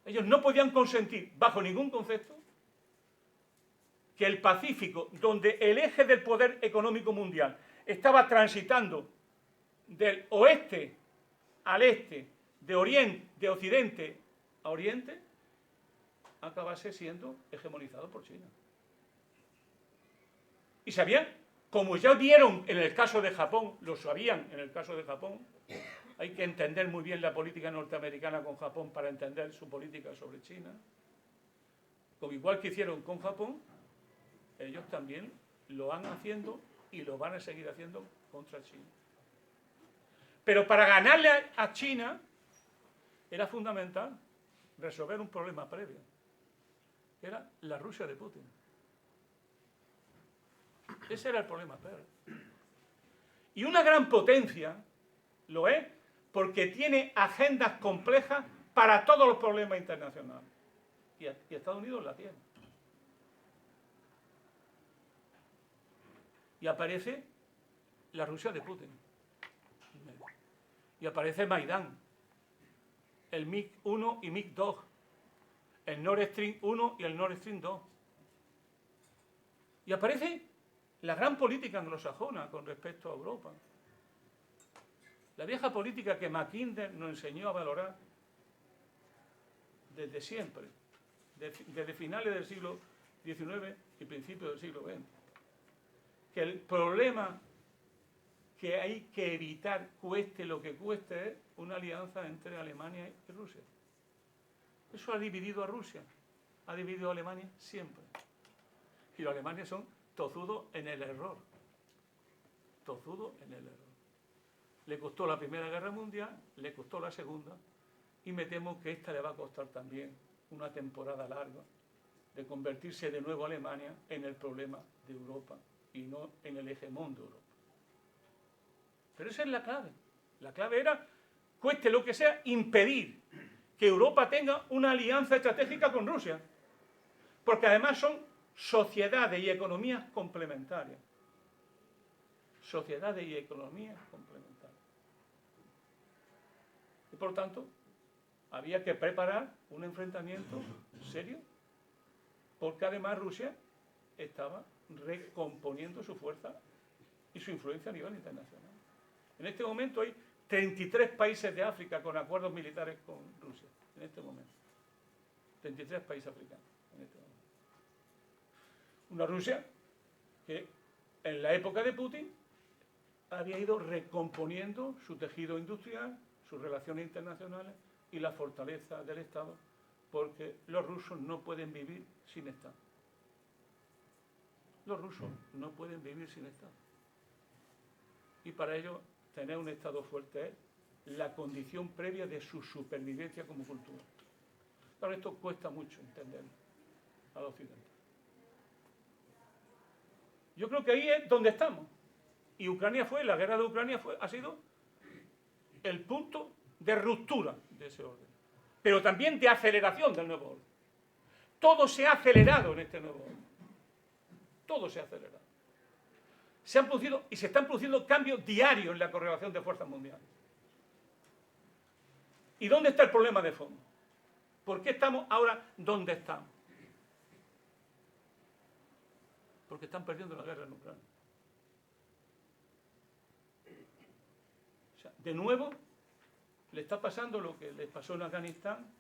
Ellos no podían consentir, bajo ningún concepto, que el Pacífico, donde el eje del poder económico mundial estaba transitando del oeste al este, de occidente a oriente, acabase siendo hegemonizado por China. Y sabían, como ya vieron en el caso de Japón, lo sabían en el caso de Japón, hay que entender muy bien la política norteamericana con Japón para entender su política sobre China, como igual que hicieron con Japón, ellos también lo van haciendo y lo van a seguir haciendo contra China. Pero para ganarle a China era fundamental resolver un problema previo, que era la Rusia de Putin. Ese era el problema previo. Y una gran potencia lo es porque tiene agendas complejas para todos los problemas internacionales. Y Estados Unidos la tiene. Y aparece la Rusia de Putin. Y aparece Maidán, el MiG-1 y MiG-2, el Nord Stream 1 y el Nord Stream 2. Y aparece la gran política anglosajona con respecto a Europa. La vieja política que Mackinder nos enseñó a valorar desde siempre, desde finales del siglo XIX y principios del siglo XX. Que el problema que hay que evitar, cueste lo que cueste, es una alianza entre Alemania y Rusia. Eso ha dividido a Rusia, ha dividido a Alemania siempre. Y los alemanes son tozudos en el error. Tozudos en el error. Le costó la Primera Guerra Mundial, le costó la Segunda, y me temo que esta le va a costar también una temporada larga de convertirse de nuevo Alemania en el problema de Europa y no en el hegemón de Europa. Pero esa es la clave. La clave era, cueste lo que sea, impedir que Europa tenga una alianza estratégica con Rusia. Porque además son sociedades y economías complementarias. Sociedades y economías complementarias. Y por tanto, había que preparar un enfrentamiento serio, porque además Rusia estaba recomponiendo su fuerza y su influencia a nivel internacional. En este momento hay 33 países de África con acuerdos militares con Rusia. En este momento. 33 países africanos. En este momento. Una Rusia que en la época de Putin había ido recomponiendo su tejido industrial, sus relaciones internacionales y la fortaleza del Estado, porque los rusos no pueden vivir sin Estado. Los rusos no pueden vivir sin Estado. Y para ello, tener un Estado fuerte es la condición previa de su supervivencia como cultura. Claro, esto cuesta mucho entenderlo al occidental. Yo creo que ahí es donde estamos. Y la guerra de Ucrania ha sido el punto de ruptura de ese orden, pero también de aceleración del nuevo orden. Todo se ha acelerado en este nuevo orden. Todo se ha acelerado. Se han producido y se están produciendo cambios diarios en la correlación de fuerzas mundiales. ¿Y dónde está el problema de fondo? ¿Por qué estamos ahora donde estamos? Porque están perdiendo la guerra en Ucrania. O sea, de nuevo, le está pasando lo que les pasó en Afganistán,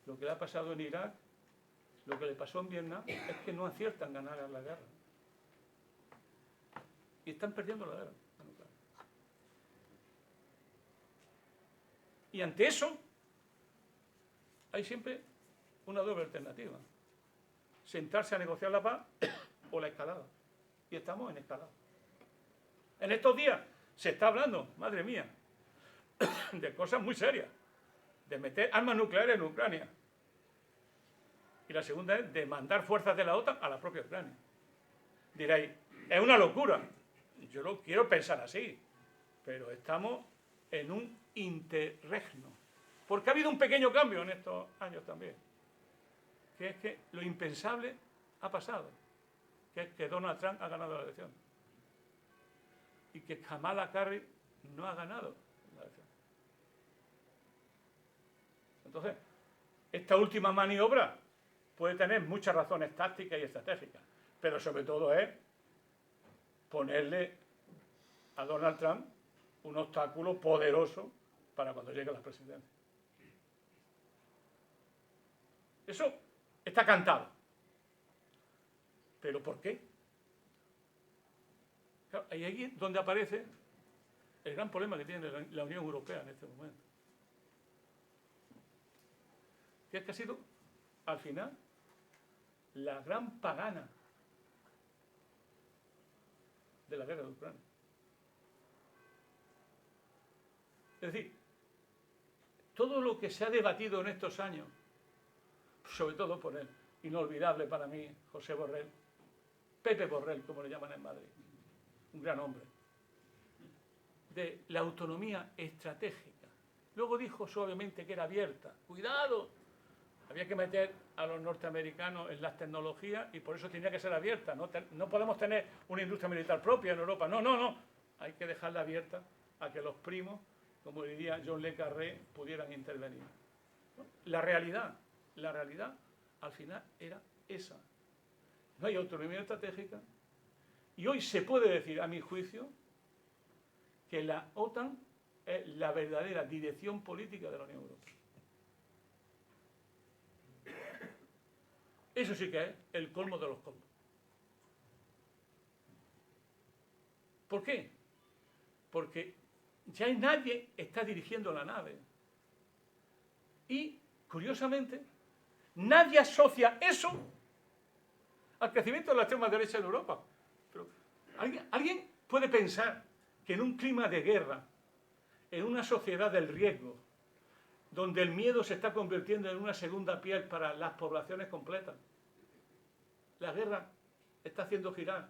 lo que le ha pasado en Irak, lo que le pasó en Vietnam, es que no aciertan ganar la guerra. Y están perdiendo la guerra en Ucrania. Y ante eso, hay siempre una doble alternativa. Sentarse a negociar la paz o la escalada. Y estamos en escalada. En estos días se está hablando, madre mía, de cosas muy serias. De meter armas nucleares en Ucrania. Y la segunda es de mandar fuerzas de la OTAN a la propia Ucrania. Diréis, es una locura. Yo lo quiero pensar así. Pero estamos en un interregno. Porque ha habido un pequeño cambio en estos años también. Que es que lo impensable ha pasado. Que es que Donald Trump ha ganado la elección. Y que Kamala Harris no ha ganado la elección. Entonces, esta última maniobra puede tener muchas razones tácticas y estratégicas, pero sobre todo es ponerle a Donald Trump un obstáculo poderoso para cuando llegue a la presidencia. Eso está cantado. ¿Pero por qué? Claro, ahí es donde aparece el gran problema que tiene la Unión Europea en este momento. Que es que ha sido, al final, la gran pagana de la guerra de Ucrania. Es decir, todo lo que se ha debatido en estos años, sobre todo por él, inolvidable para mí, José Borrell, Pepe Borrell, como le llaman en Madrid, un gran hombre, de la autonomía estratégica. Luego dijo suavemente que era abierta. ¡Cuidado! Había que meter a los norteamericanos en las tecnologías y por eso tenía que ser abierta. No podemos tener una industria militar propia en Europa. No. Hay que dejarla abierta a que los primos, como diría John Le Carré, pudieran intervenir. La realidad, al final era esa. No hay autonomía estratégica. Y hoy se puede decir, a mi juicio, que la OTAN es la verdadera dirección política de la Unión Europea. Eso sí que es el colmo de los colmos. ¿Por qué? Porque ya nadie está dirigiendo la nave. Y, curiosamente, nadie asocia eso al crecimiento de la extrema derecha en Europa. Pero, ¿alguien puede pensar que en un clima de guerra, en una sociedad del riesgo, donde el miedo se está convirtiendo en una segunda piel para las poblaciones completas, la guerra está haciendo girar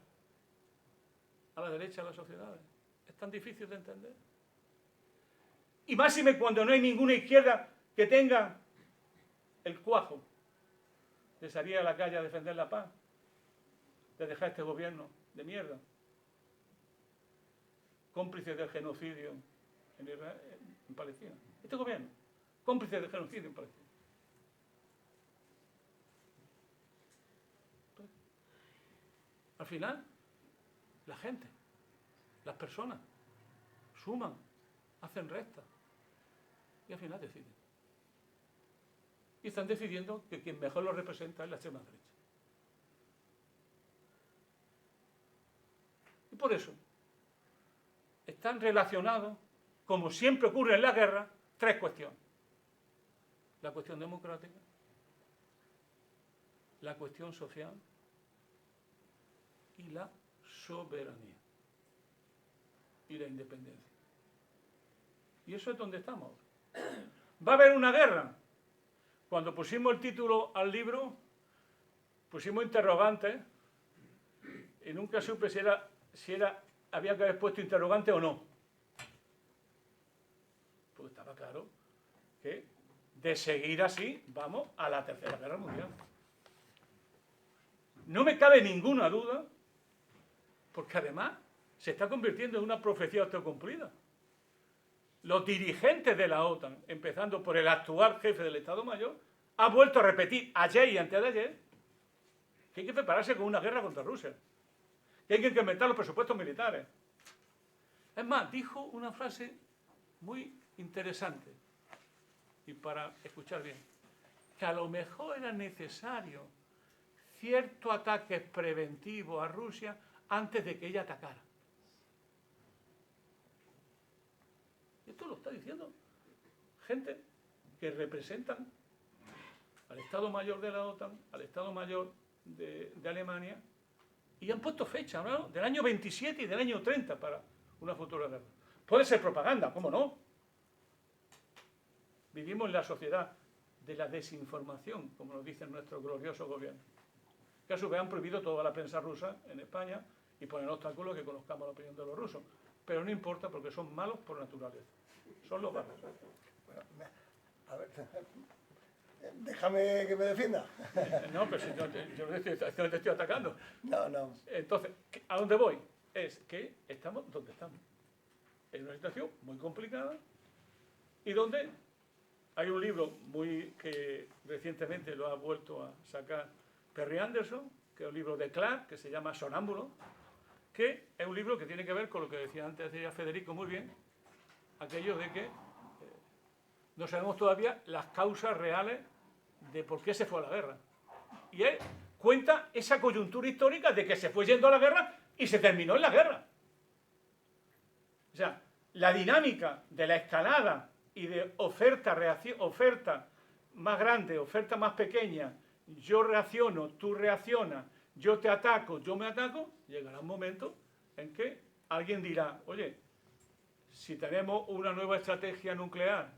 a la derecha de las sociedades? Es tan difícil de entender. Y máxime cuando no hay ninguna izquierda que tenga el cuajo de salir a la calle a defender la paz, de dejar este gobierno de mierda, cómplices del genocidio en Israel, en Palestina. Este gobierno, cómplices del genocidio en Palestina. Al final, la gente, las personas, suman, hacen restas y al final deciden. Y están decidiendo que quien mejor lo representa es la extrema derecha. Y por eso están relacionados, como siempre ocurre en la guerra, tres cuestiones. la cuestión democrática, la cuestión social y la soberanía y la independencia. Y eso es donde estamos. ¿Va a haber una guerra? Cuando pusimos el título al libro, pusimos interrogantes y nunca supe si había que haber puesto interrogante o no. Pues estaba claro que de seguir así vamos a la Tercera Guerra Mundial. No me cabe ninguna duda, porque además se está convirtiendo en una profecía autocumplida. Los dirigentes de la OTAN, empezando por el actual jefe del Estado Mayor, ha vuelto a repetir ayer y antes de ayer que hay que prepararse con una guerra contra Rusia, que hay que incrementar los presupuestos militares. Es más, dijo una frase muy interesante, y para escuchar bien, que a lo mejor era necesario cierto ataque preventivo a Rusia antes de que ella atacara. Esto lo está diciendo gente que representan al Estado Mayor de la OTAN, al Estado Mayor de Alemania, y han puesto fecha, ¿no? Del año 27 y del año 30 para una futura guerra. Puede ser propaganda, ¿cómo no? Vivimos en la sociedad de la desinformación, como nos dice nuestro glorioso gobierno, que a su vez han prohibido toda la prensa rusa en España y ponen obstáculos que conozcamos la opinión de los rusos. Pero no importa porque son malos por naturaleza. Son los malos. Bueno, a ver, déjame que me defienda. No, pero si yo no te estoy atacando. No, no. Entonces, ¿a dónde voy? Es que estamos donde estamos. En una situación muy complicada y donde hay un libro que recientemente lo ha vuelto a sacar Perry Anderson, que es un libro de Clark, que se llama Sonámbulo, que es un libro que tiene que ver con lo que decía antes Federico muy bien, aquello de que no sabemos todavía las causas reales de por qué se fue a la guerra. Y él cuenta esa coyuntura histórica de que se fue yendo a la guerra y se terminó en la guerra. O sea, la dinámica de la escalada y de oferta-reacción, oferta más grande, oferta más pequeña, yo reacciono, tú reaccionas, yo te ataco, yo me ataco, llegará un momento en que alguien dirá, oye, si tenemos una nueva estrategia nuclear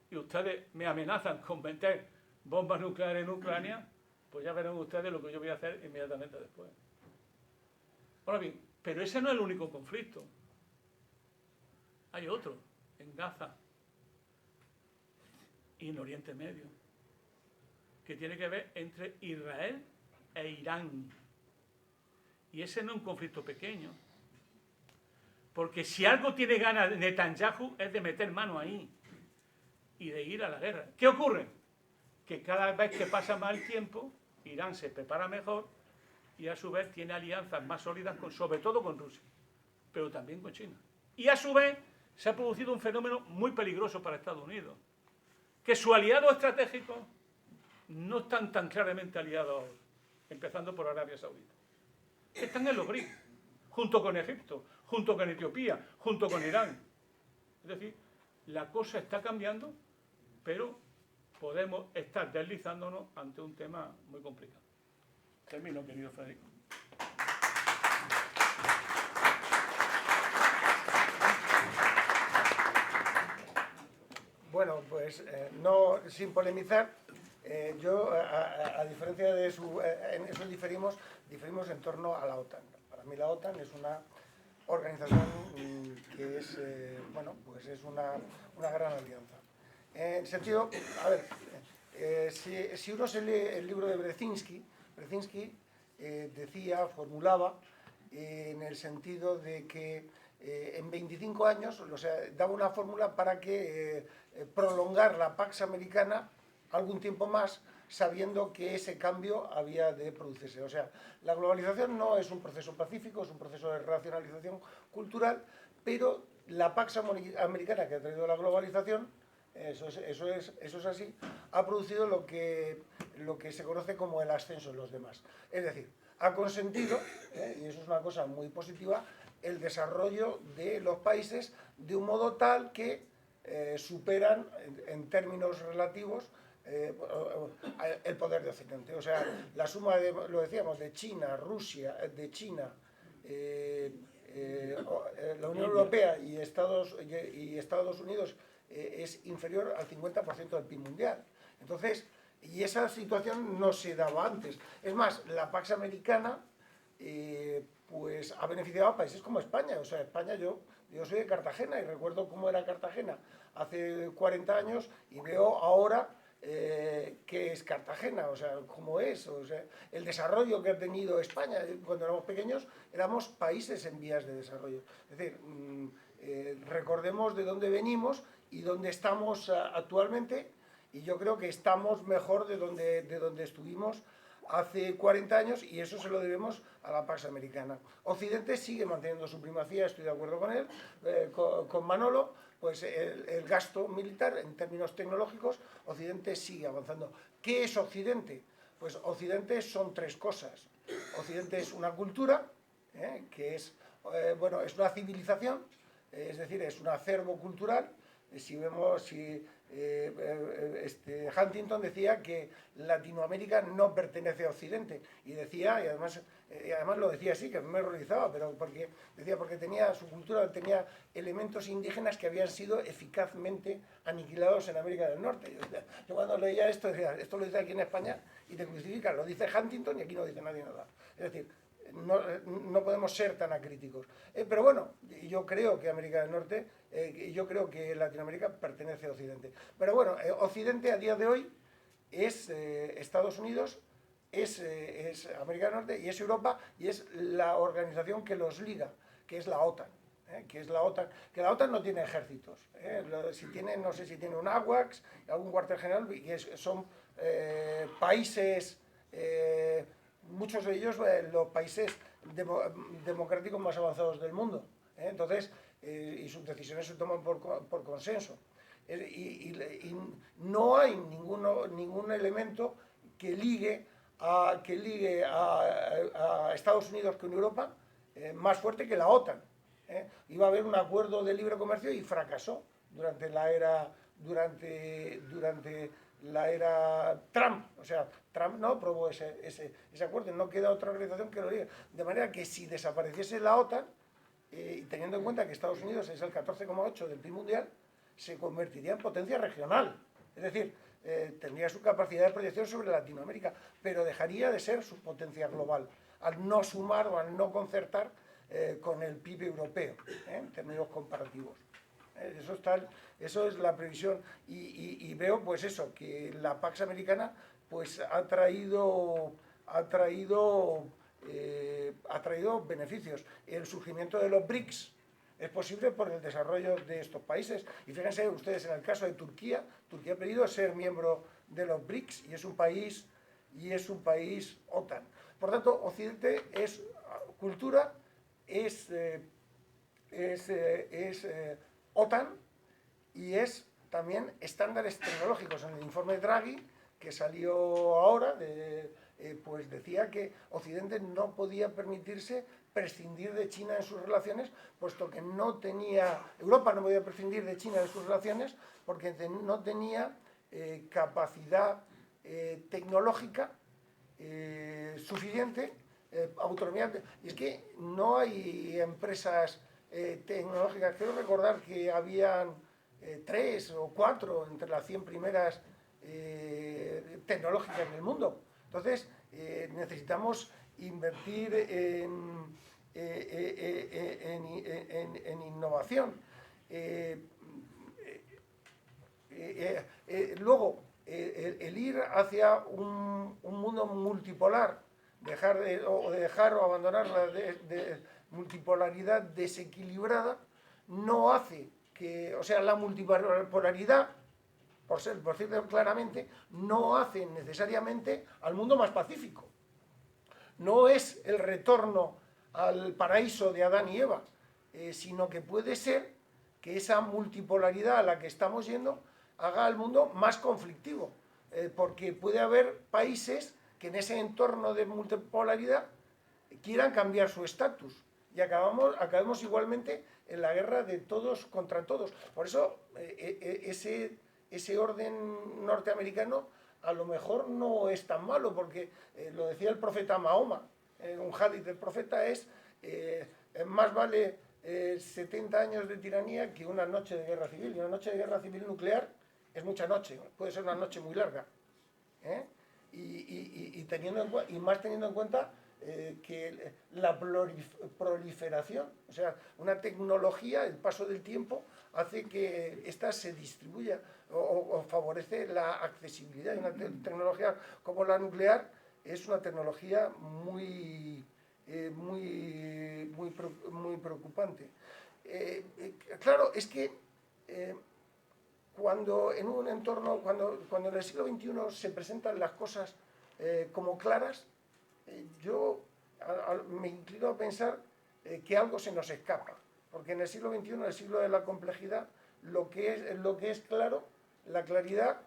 y ustedes me amenazan con meter bombas nucleares en Ucrania, pues ya verán ustedes lo que yo voy a hacer inmediatamente después. Ahora bien, pero ese no es el único conflicto. Hay otro, en Gaza y en Oriente Medio, que tiene que ver entre Israel e Irán. Y ese no es un conflicto pequeño. Porque si algo tiene ganas Netanyahu es de meter mano ahí y de ir a la guerra. ¿Qué ocurre? Que cada vez que pasa más el tiempo, Irán se prepara mejor y a su vez tiene alianzas más sólidas, sobre todo con Rusia, pero también con China. Y a su vez se ha producido un fenómeno muy peligroso para Estados Unidos, que sus aliados estratégicos no están tan claramente aliados ahora, empezando por Arabia Saudita. Están en los BRICS, junto con Egipto, junto con Etiopía, junto con Irán. Es decir, la cosa está cambiando, pero podemos estar deslizándonos ante un tema muy complicado. Termino, querido Federico. Bueno, pues no, sin polemizar, yo, a diferencia de en eso diferimos en torno a la OTAN. Para mí la OTAN es una organización que es, bueno, pues es una gran alianza. En sentido, a ver, si uno se lee el libro de Brzezinski decía, formulaba, en el sentido de que en 25 años, o sea, daba una fórmula para que prolongar la Pax Americana algún tiempo más, sabiendo que ese cambio había de producirse. O sea, la globalización no es un proceso pacífico, es un proceso de racionalización cultural, pero la Pax Americana que ha traído la globalización, eso es así, ha producido lo que se conoce como el ascenso en los demás. Es decir, ha consentido, y eso es una cosa muy positiva, el desarrollo de los países de un modo tal que superan en términos relativos el poder de Occidente. O sea, la suma de, lo decíamos, de China, Rusia, la Unión Europea y Estados Unidos es inferior al 50% del PIB mundial. Entonces, y esa situación no se daba antes. Es más, la Pax Americana pues ha beneficiado a países como España. O sea, España, yo soy de Cartagena y recuerdo cómo era Cartagena hace 40 años y veo ahora qué es Cartagena, o sea, cómo es, o sea, el desarrollo que ha tenido España. Cuando éramos pequeños éramos países en vías de desarrollo. Es decir, recordemos de dónde venimos y dónde estamos actualmente, y yo creo que estamos mejor de donde estuvimos hace 40 años, y eso se lo debemos a la Pax Americana. Occidente sigue manteniendo su primacía, estoy de acuerdo con él, con Manolo, pues el gasto militar en términos tecnológicos, Occidente sigue avanzando. ¿Qué es Occidente? Pues Occidente son tres cosas. Occidente es una cultura, que es, bueno, es una civilización, es decir, es un acervo cultural. Si vemos, Huntington decía que Latinoamérica no pertenece a Occidente, y decía, y además lo decía así, que me horrorizaba, pero porque tenía su cultura, tenía elementos indígenas que habían sido eficazmente aniquilados en América del Norte. Yo cuando leía esto decía, esto lo dice aquí en España y te crucifican, lo dice Huntington y aquí no dice nadie nada. Es decir, no podemos ser tan acríticos. Pero bueno, yo creo que América del Norte, yo creo que Latinoamérica pertenece a Occidente. Pero bueno, Occidente a día de hoy es Estados Unidos, es América del Norte y es Europa, y es la organización que los liga, que es la OTAN. Que la OTAN no tiene ejércitos. Si tiene, no sé si tiene un AWACS, algún cuartel general, y son países... muchos de ellos los países democráticos más avanzados del mundo. Entonces, y sus decisiones se toman por consenso. Y no hay ningún elemento que ligue a Estados Unidos con Europa más fuerte que la OTAN. Iba a haber un acuerdo de libre comercio y fracasó durante la era Trump. O sea, Trump no aprobó ese acuerdo, no queda otra organización que lo diga. De manera que si desapareciese la OTAN, y teniendo en cuenta que Estados Unidos es el 14,8% del PIB mundial, se convertiría en potencia regional. Es decir, tendría su capacidad de proyección sobre Latinoamérica, pero dejaría de ser su potencia global, al no sumar o al no concertar con el PIB europeo, en términos comparativos. Eso es la previsión, y veo pues eso, que la Pax Americana pues ha traído beneficios. El surgimiento de los BRICS es posible por el desarrollo de estos países, y fíjense ustedes en el caso de Turquía ha pedido ser miembro de los BRICS y es un país OTAN. Por tanto, Occidente es cultura, es OTAN, y es también estándares tecnológicos. En el informe Draghi, que salió ahora, pues decía que Occidente no podía permitirse prescindir de China en sus relaciones, puesto que Europa no podía prescindir de China en sus relaciones, porque no tenía capacidad tecnológica suficiente, autonomía. Y es que no hay empresas tecnológicas. Quiero recordar que habían 3 o 4 entre las 100 primeras tecnológicas en el mundo. Entonces, necesitamos invertir en innovación. Luego, el ir hacia un mundo multipolar, dejar o abandonar la multipolaridad desequilibrada, no hace que, o sea, la multipolaridad, por decirlo claramente, no hace necesariamente al mundo más pacífico. No es el retorno al paraíso de Adán y Eva, sino que puede ser que esa multipolaridad a la que estamos yendo haga al mundo más conflictivo, porque puede haber países que en ese entorno de multipolaridad quieran cambiar su estatus. y acabemos igualmente en la guerra de todos contra todos. Por eso ese orden norteamericano a lo mejor no es tan malo, porque lo decía el profeta Mahoma, un hadith del profeta es más vale 70 años de tiranía que una noche de guerra civil, y una noche de guerra civil nuclear es mucha noche, puede ser una noche muy larga, ¿eh? Y más teniendo en cuenta que la proliferación, o sea, una tecnología, el paso del tiempo hace que ésta se distribuya o favorece la accesibilidad. Y una tecnología como la nuclear es una tecnología muy preocupante. Claro, es que cuando en un entorno, cuando en el siglo XXI se presentan las cosas como claras, yo me inclino a pensar que algo se nos escapa, porque en el siglo XXI, en el siglo de la complejidad, lo que es claro, la claridad,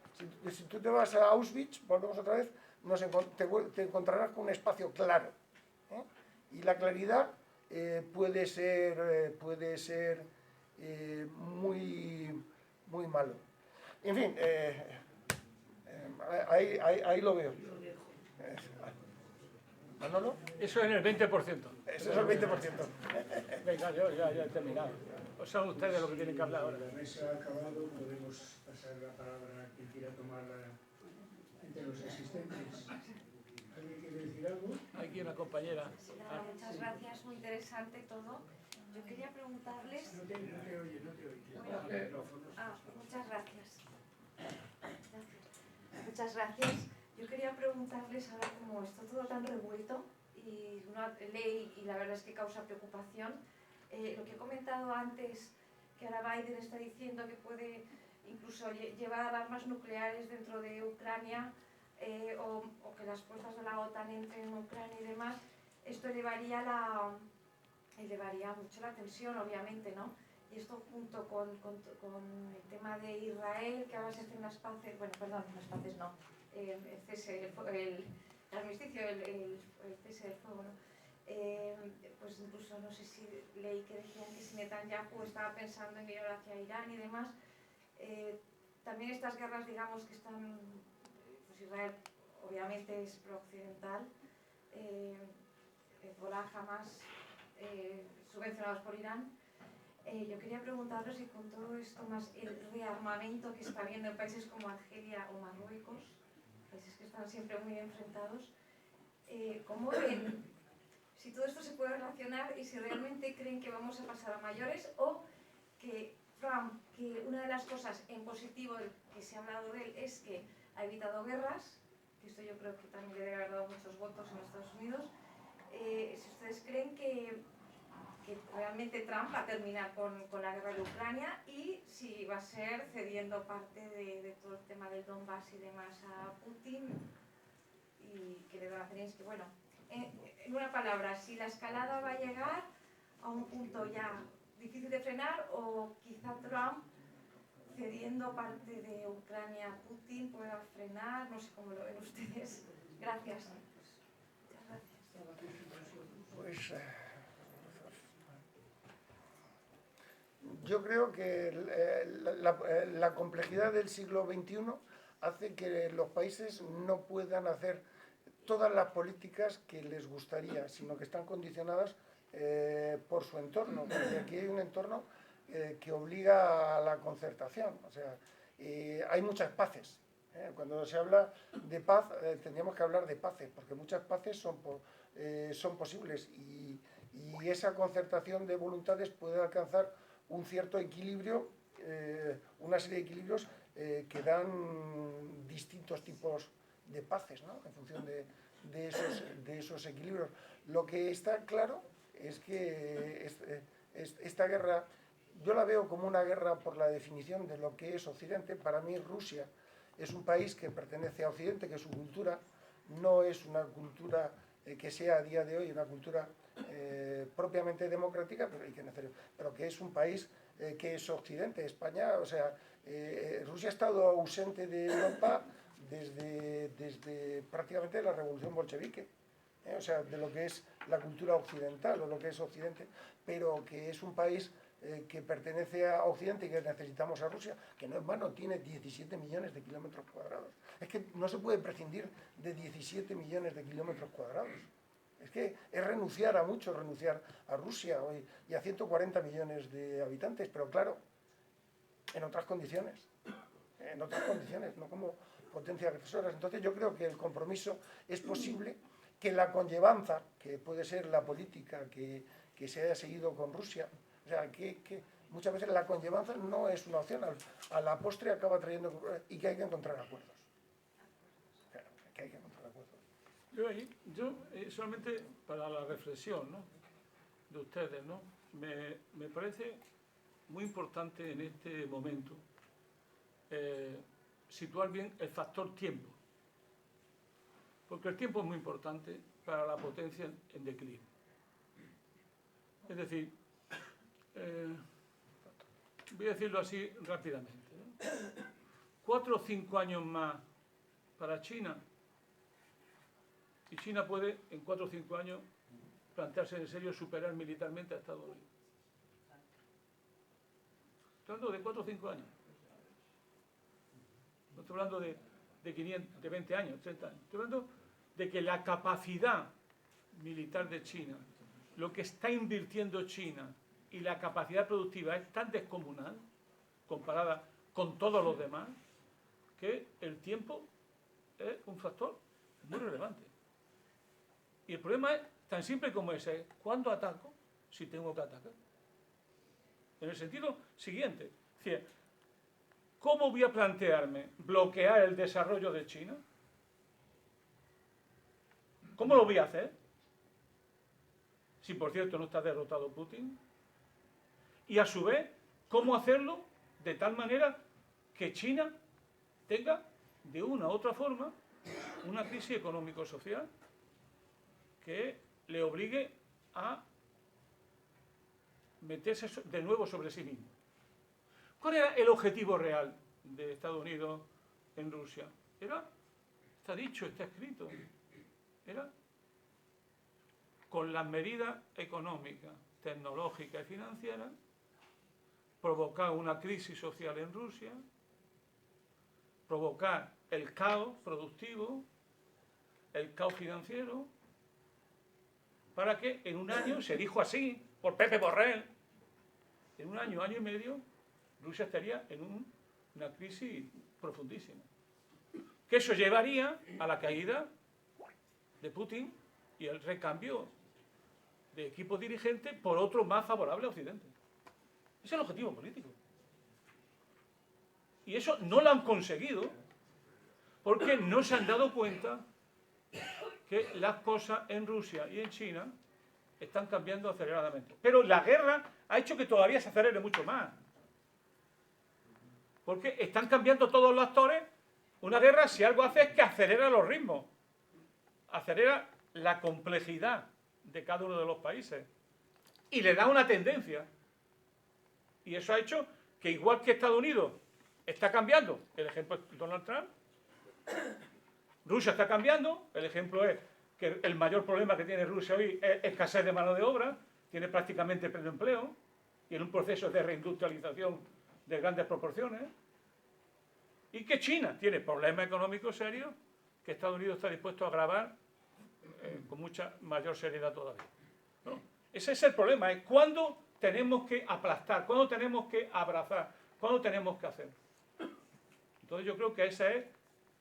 si tú te vas a Auschwitz, volvemos otra vez, te encontrarás con un espacio claro, ¿eh? Y la claridad puede ser muy malo. En fin, ahí lo veo. ¿Manolo? Eso es en el 20%. Eso es el 20%. Venga, yo ya he terminado. O son ustedes los que tienen que hablar ahora. La mesa ha acabado, podemos pasar la palabra a quien quiera tomarla entre los asistentes. ¿Alguien quiere decir algo? Aquí una compañera. Nada, muchas gracias, muy interesante todo. Yo quería preguntarles... No te oye. Muchas gracias. Muchas gracias. Yo quería preguntarles ahora, como está todo tan revuelto y una ley, y la verdad es que causa preocupación, lo que he comentado antes, que ahora Biden está diciendo que puede incluso llevar armas nucleares dentro de Ucrania, o que las fuerzas de la OTAN entren en Ucrania y demás, esto elevaría mucho la tensión, obviamente, ¿no? Y esto junto con el tema de Israel, que ahora se hacen las paces, bueno, perdón, las paces no, el cese, el armisticio, el cese del fuego, ¿no? Pues incluso no sé si leí que decían que si Netanyahu estaba pensando en ir hacia Irán y demás. También estas guerras, digamos, que están, pues Israel obviamente es pro-occidental, Hezbollah, Hamas, subvencionados por Irán. Yo quería preguntaros si con todo esto, más el rearmamento que está habiendo en países como Argelia o Marruecos, países que están siempre muy enfrentados, ¿cómo ven? Si todo esto se puede relacionar y si realmente creen que vamos a pasar a mayores, o que Trump, que una de las cosas en positivo que se ha hablado de él es que ha evitado guerras, que esto yo creo que también le debe haber dado muchos votos en Estados Unidos, si ustedes creen que realmente Trump va a terminar con la guerra de Ucrania y si va a ser cediendo parte de todo el tema del Donbass y demás a Putin, y que le van a hacer, que bueno, en una palabra, si la escalada va a llegar a un punto ya difícil de frenar, o quizá Trump cediendo parte de Ucrania a Putin pueda frenar, no sé cómo lo ven ustedes. Gracias. Muchas gracias. Pues yo creo que la complejidad del siglo XXI hace que los países no puedan hacer todas las políticas que les gustaría, sino que están condicionadas por su entorno, porque aquí hay un entorno que obliga a la concertación. O sea, hay muchas paces. Cuando se habla de paz, tendríamos que hablar de paces, porque muchas paces son posibles, y esa concertación de voluntades puede alcanzar un cierto equilibrio, una serie de equilibrios que dan distintos tipos de paces, ¿no? En función de esos equilibrios. Lo que está claro es que esta guerra, yo la veo como una guerra por la definición de lo que es Occidente. Para mí Rusia es un país que pertenece a Occidente, que su cultura no es una cultura que sea a día de hoy una cultura propiamente democrática, pero que es un país que es Occidente. España, o sea, Rusia ha estado ausente de Europa desde prácticamente la revolución bolchevique. o sea, de lo que es la cultura occidental o lo que es Occidente, pero que es un país que pertenece a Occidente y que necesitamos a Rusia, que no es vano, tiene 17 millones de kilómetros cuadrados. Es que no se puede prescindir de 17 millones de kilómetros cuadrados. Es que es renunciar a mucho, renunciar a Rusia hoy y a 140 millones de habitantes, pero claro, en otras condiciones, no como potencia agresora. Entonces yo creo que el compromiso es posible, que la conllevanza, que puede ser la política que se haya seguido con Rusia, o sea, que muchas veces la conllevanza no es una opción, a la postre acaba trayendo, y que hay que encontrar acuerdos. Claro, que hay que encontrar acuerdos. Yo solamente para la reflexión, ¿no?, de ustedes, ¿no?, me parece muy importante en este momento situar bien el factor tiempo, porque el tiempo es muy importante para la potencia en declive. Es decir, voy a decirlo así rápidamente, ¿no? 4 o 5 años más para China, y China puede en 4 o 5 años plantearse en serio superar militarmente a Estados Unidos. Estoy hablando de 4 o 5 años. No estoy hablando de 20 años, 30 años. Estoy hablando de que la capacidad militar de China, lo que está invirtiendo China y la capacidad productiva es tan descomunal, comparada con todos los demás, que el tiempo es un factor muy relevante. Y el problema es tan simple como ese: ¿cuándo ataco? Si tengo que atacar. En el sentido siguiente, es decir, ¿cómo voy a plantearme bloquear el desarrollo de China? ¿Cómo lo voy a hacer? Si, por cierto, no está derrotado Putin. Y, a su vez, ¿cómo hacerlo de tal manera que China tenga, de una u otra forma, una crisis económico-social que le obligue a meterse de nuevo sobre sí mismo? ¿Cuál era el objetivo real de Estados Unidos en Rusia? Está dicho, está escrito, era, con las medidas económicas, tecnológicas y financieras, provocar una crisis social en Rusia, provocar el caos productivo, el caos financiero, para que en un año, se dijo así, por Pepe Borrell, en un año, año y medio, Rusia estaría en una crisis profundísima. Que eso llevaría a la caída de Putin y el recambio de equipo dirigente por otro más favorable a Occidente. Ese es el objetivo político. Y eso no lo han conseguido porque no se han dado cuenta que las cosas en Rusia y en China están cambiando aceleradamente. Pero la guerra ha hecho que todavía se acelere mucho más. Porque están cambiando todos los actores. Una guerra, si algo hace, es que acelera los ritmos. Acelera la complejidad de cada uno de los países. Y le da una tendencia. Y eso ha hecho que, igual que Estados Unidos está cambiando, el ejemplo es Donald Trump, Rusia está cambiando, el ejemplo es que el mayor problema que tiene Rusia hoy es escasez de mano de obra, tiene prácticamente pleno empleo, y en un proceso de reindustrialización de grandes proporciones, y que China tiene problemas económicos serios que Estados Unidos está dispuesto a agravar con mucha mayor seriedad todavía, ¿no? Ese es el problema, es cuándo tenemos que aplastar, cuándo tenemos que abrazar, cuándo tenemos que hacer. Entonces yo creo que esa es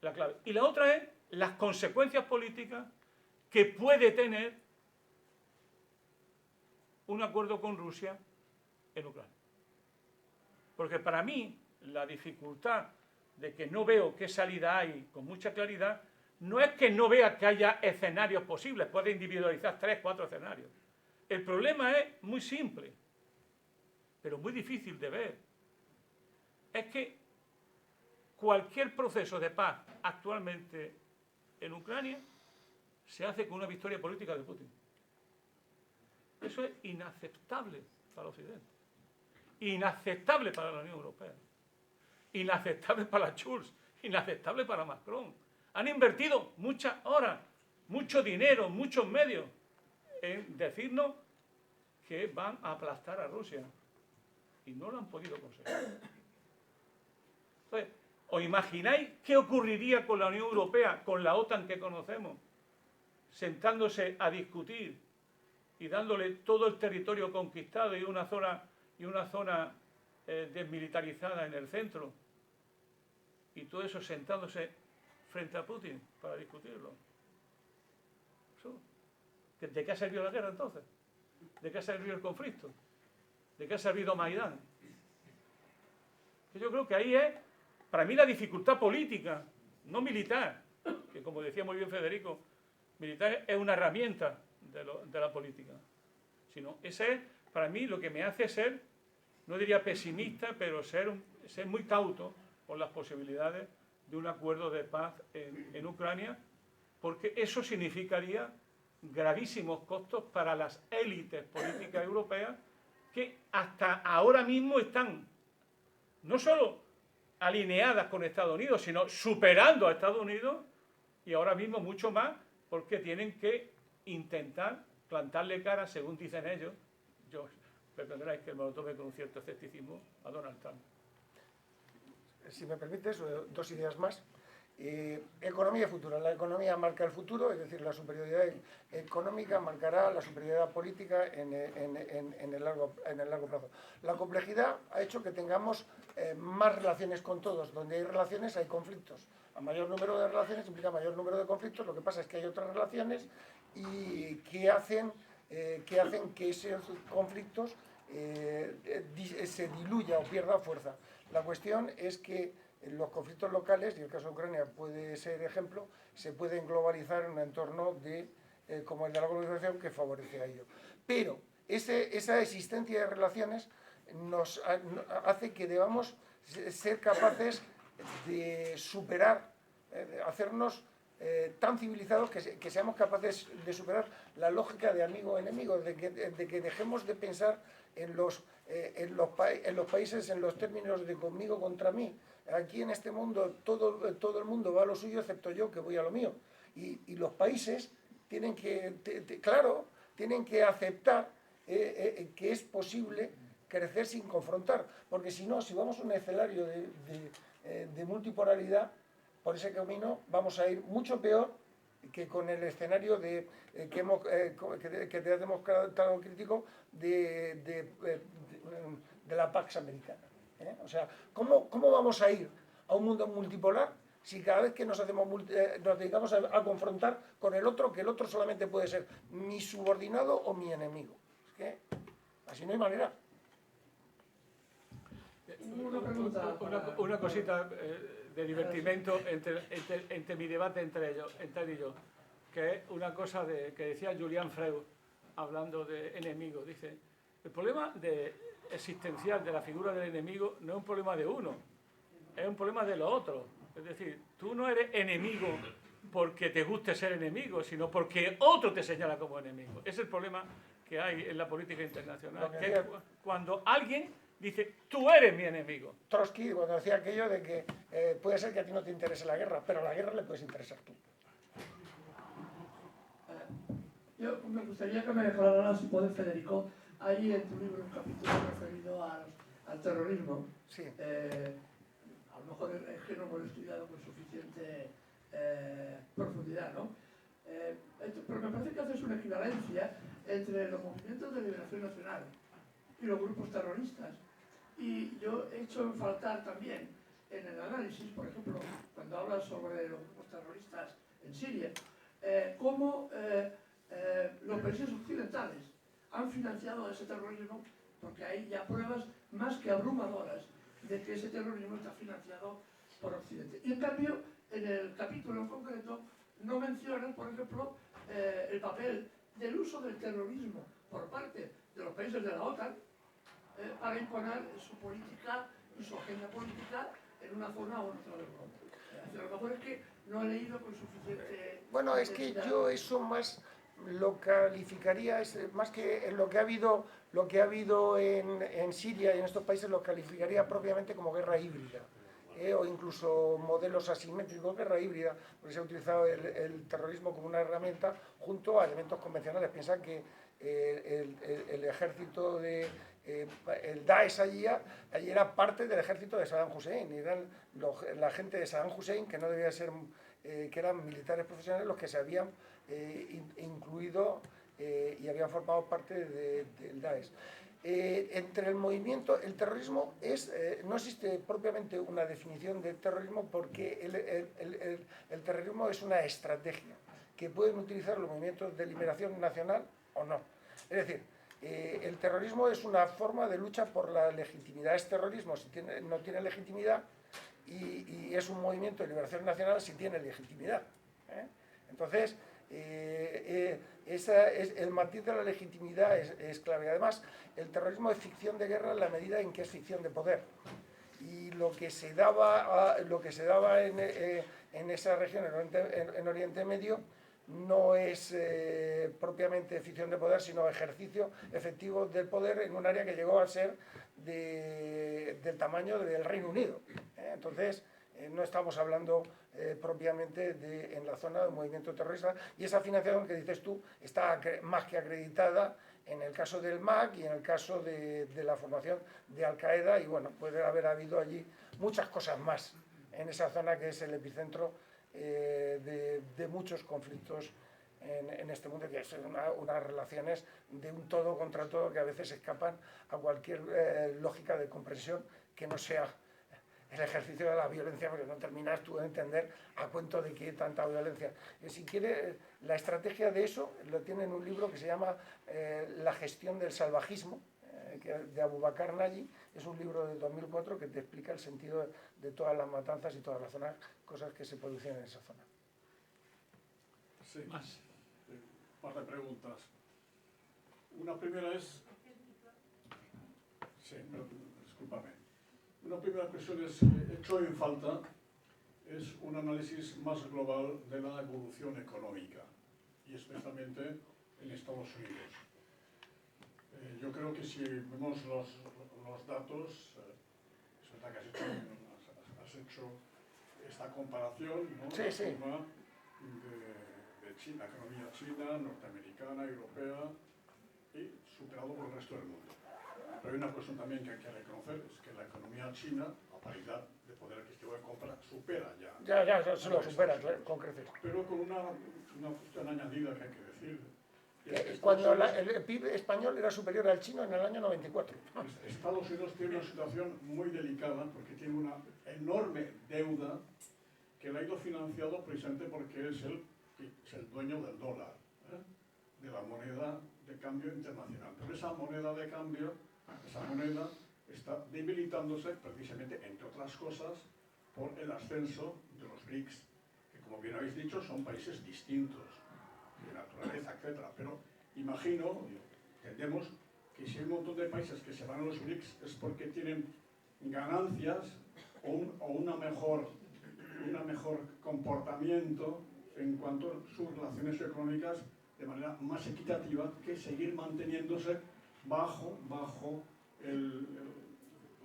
la clave. Y la otra es las consecuencias políticas que puede tener un acuerdo con Rusia en Ucrania. Porque para mí la dificultad de que no veo qué salida hay con mucha claridad no es que no vea que haya escenarios posibles, puede individualizar 3, 4 escenarios. El problema es muy simple, pero muy difícil de ver. Es que cualquier proceso de paz actualmente en Ucrania se hace con una victoria política de Putin. Eso es inaceptable para Occidente, inaceptable para la Unión Europea, inaceptable para Schulz, inaceptable para Macron. Han invertido muchas horas mucho dinero, muchos medios en decirnos que van a aplastar a Rusia. Y no lo han podido conseguir. Entonces, ¿os imagináis qué ocurriría con la Unión Europea, con la OTAN que conocemos, sentándose a discutir y dándole todo el territorio conquistado y una zona desmilitarizada en el centro? Y todo eso sentándose frente a Putin para discutirlo. ¿De qué ha servido la guerra entonces? ¿De qué ha servido el conflicto? ¿De qué ha servido Maidán? Yo creo que ahí es, para mí, la dificultad política, no militar, que como decía muy bien Federico, militar es una herramienta de la política, sino ese es, para mí, lo que me hace ser, no diría pesimista, pero ser muy cauto con las posibilidades de un acuerdo de paz en Ucrania, porque eso significaría gravísimos costos para las élites políticas europeas que hasta ahora mismo están no solo alineadas con Estados Unidos, sino superando a Estados Unidos, y ahora mismo mucho más, porque tienen que intentar plantarle cara, según dicen ellos, yo comprenderáis que me lo tome con un cierto escepticismo, a Donald Trump. Si me permites, dos ideas más. Economía futura. La economía marca el futuro, es decir, la superioridad económica marcará la superioridad política en el largo plazo. La complejidad ha hecho que tengamos más relaciones con todos. Donde hay relaciones hay conflictos. A mayor número de relaciones implica mayor número de conflictos. Lo que pasa es que hay otras relaciones y que hacen que esos conflictos se diluya o pierda fuerza. La cuestión es que los conflictos locales, y el caso de Ucrania puede ser ejemplo, se pueden globalizar en un entorno como el de la globalización que favorece a ello. Pero esa existencia de relaciones nos hace que debamos ser capaces de superar, hacernos tan civilizados que seamos capaces de superar la lógica de amigo-enemigo, de que dejemos de pensar en los países en los términos de conmigo contra mí. Aquí en este mundo todo el mundo va a lo suyo excepto yo que voy a lo mío. Y los países tienen que, tienen que aceptar que es posible crecer sin confrontar. Porque si no, si vamos a un escenario de multipolaridad, por ese camino vamos a ir mucho peor que con el escenario que te hemos tratado crítico de la Pax Americana. O sea, ¿cómo vamos a ir a un mundo multipolar si cada vez que nos dedicamos a confrontar con el otro, que el otro solamente puede ser mi subordinado o mi enemigo? Es que así no hay manera. Una cosita de divertimento entre mi debate entre él y yo, que es una cosa que decía Julian Freud, hablando de enemigos. Dice, el problema existencial de la figura del enemigo no es un problema de uno, es un problema de los otros. Es decir, tú no eres enemigo porque te guste ser enemigo, sino porque otro te señala como enemigo. Ese es el problema que hay en la política internacional, que es cuando alguien dice, tú eres mi enemigo. Trotsky, cuando decía aquello de que puede ser que a ti no te interese la guerra, pero a la guerra le puedes interesar tú. Yo me gustaría que me declararas, si puede, Federico, hay en tu libro un capítulo referido al terrorismo. Sí. A lo mejor es que no hemos estudiado con suficiente profundidad, ¿no? Pero me parece que haces una equivalencia entre los movimientos de liberación nacional y los grupos terroristas. Y yo he hecho faltar también en el análisis, por ejemplo, cuando hablas sobre los grupos terroristas en Siria, cómo los países occidentales han financiado ese terrorismo, porque hay ya pruebas más que abrumadoras de que ese terrorismo está financiado por Occidente. Y en cambio, en el capítulo en concreto, no mencionan, por ejemplo, el papel del uso del terrorismo por parte de los países de la OTAN para imponer su política y su agenda política en una zona o en otra de Europa. A lo mejor es que no he leído con suficiente... Bueno, es que yo eso más lo calificaría, más que lo que ha habido en Siria y en estos países, lo calificaría propiamente como guerra híbrida. o incluso modelos asimétricos, guerra híbrida, porque se ha utilizado el terrorismo como una herramienta junto a elementos convencionales. Piensa que el ejército de el Daesh allí era parte del ejército de Saddam Hussein, eran la gente de Saddam Hussein, que no debía ser, que eran militares profesionales los que se habían incluido y habían formado parte del Daesh. Entre el movimiento, el terrorismo no existe propiamente una definición de terrorismo, porque el terrorismo es una estrategia que pueden utilizar los movimientos de liberación nacional o no. Es decir, el terrorismo es una forma de lucha por la legitimidad. Es terrorismo si no tiene legitimidad, y es un movimiento de liberación nacional si tiene legitimidad. Entonces, el matiz de la legitimidad es clave. Además, el terrorismo es ficción de guerra en la medida en que es ficción de poder. Y lo que se daba en esa región, en Oriente Medio, no es propiamente ficción de poder, sino ejercicio efectivo del poder en un área que llegó a ser del tamaño del Reino Unido. Entonces, no estamos hablando propiamente en la zona de un movimiento terrorista, y esa financiación que dices tú está más que acreditada en el caso del MAC y en el caso de la formación de Al-Qaeda, y bueno, puede haber habido allí muchas cosas más en esa zona que es el epicentro de muchos conflictos en este mundo, que es unas relaciones de un todo contra todo que a veces escapan a cualquier lógica de comprensión que no sea el ejercicio de la violencia, porque no terminas tú de entender a cuento de qué tanta violencia. Si quiere, la estrategia de eso lo tiene en un libro que se llama La gestión del salvajismo, de Abu Bakr Naji. Es un libro de 2004 que te explica el sentido de todas las matanzas y todas las zonas, cosas que se producen en esa zona. Sí, más de preguntas. Una primera es... Sí, discúlpame. Una primera cuestión es, hecho en falta, es un análisis más global de la evolución económica, y especialmente en Estados Unidos. Yo creo que si vemos los datos, es verdad que has hecho esta comparación, ¿no? Sí, sí. De China, economía china, norteamericana, europea, y superado por el resto del mundo. Pero hay una cuestión también que hay que reconocer, es que la economía china, a paridad de poder adquisitivo de compra, supera ya. Ya se lo supera, claro, con creces. Pero con una cuestión añadida que hay que decir. Cuando el PIB español era superior al chino en el año 94. Estados Unidos tiene una situación muy delicada porque tiene una enorme deuda que la ha ido financiado precisamente porque es el dueño del dólar, de la moneda de cambio internacional. Pero esa moneda de cambio, esa moneda está debilitándose precisamente, entre otras cosas, por el ascenso de los BRICS, que como bien habéis dicho son países distintos, de naturaleza, etc. Pero imagino, entendemos, que si hay un montón de países que se van a los BRICS es porque tienen ganancias o un mejor comportamiento en cuanto a sus relaciones económicas de manera más equitativa que seguir manteniéndose bajo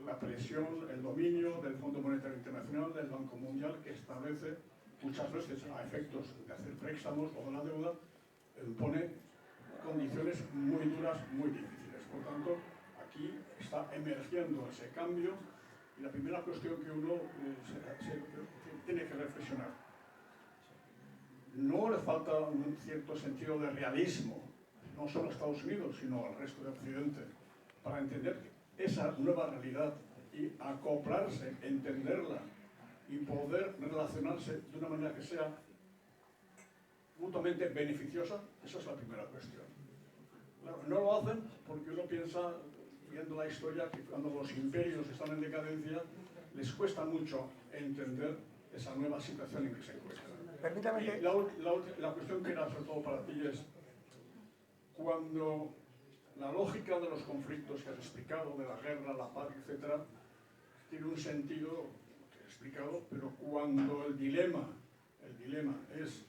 la presión, el dominio del Fondo Monetario Internacional, del Banco Mundial, que establece muchas veces a efectos de hacer préstamos o de la deuda, pone condiciones muy duras, muy difíciles. Por tanto, aquí está emergiendo ese cambio, y la primera cuestión que uno tiene que reflexionar: no le falta un cierto sentido de realismo, no solo a Estados Unidos, sino al resto de Occidente, para entender esa nueva realidad y acoplarse, entenderla y poder relacionarse de una manera que sea mutuamente beneficiosa. Esa es la primera cuestión. Claro, no lo hacen porque uno piensa, viendo la historia, que cuando los imperios están en decadencia, les cuesta mucho entender esa nueva situación en que se encuentran. Permítame que... La cuestión que era sobre todo para ti es, cuando la lógica de los conflictos que has explicado, de la guerra, la paz, etc., tiene un sentido que he explicado, pero cuando el dilema es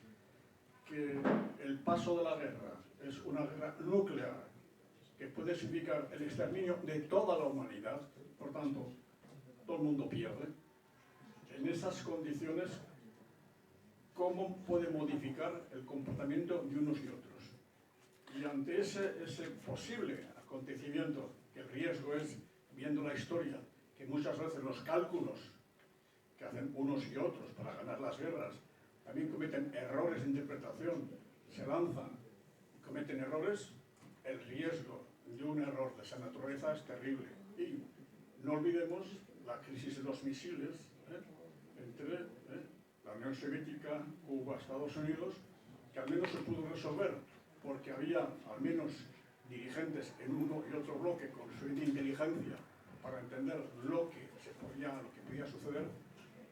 que el paso de la guerra es una guerra nuclear que puede significar el exterminio de toda la humanidad, por tanto, todo el mundo pierde, en esas condiciones, cómo puede modificar el comportamiento de unos y otros. Y ante ese posible acontecimiento, que el riesgo es, viendo la historia, que muchas veces los cálculos que hacen unos y otros para ganar las guerras también cometen errores de interpretación, se lanzan y cometen errores, el riesgo de un error de esa naturaleza es terrible. Y no olvidemos la crisis de los misiles entre la Unión Soviética, Cuba, Estados Unidos, que al menos se pudo resolver porque había al menos dirigentes en uno y otro bloque con suficiente inteligencia para entender lo que podía suceder.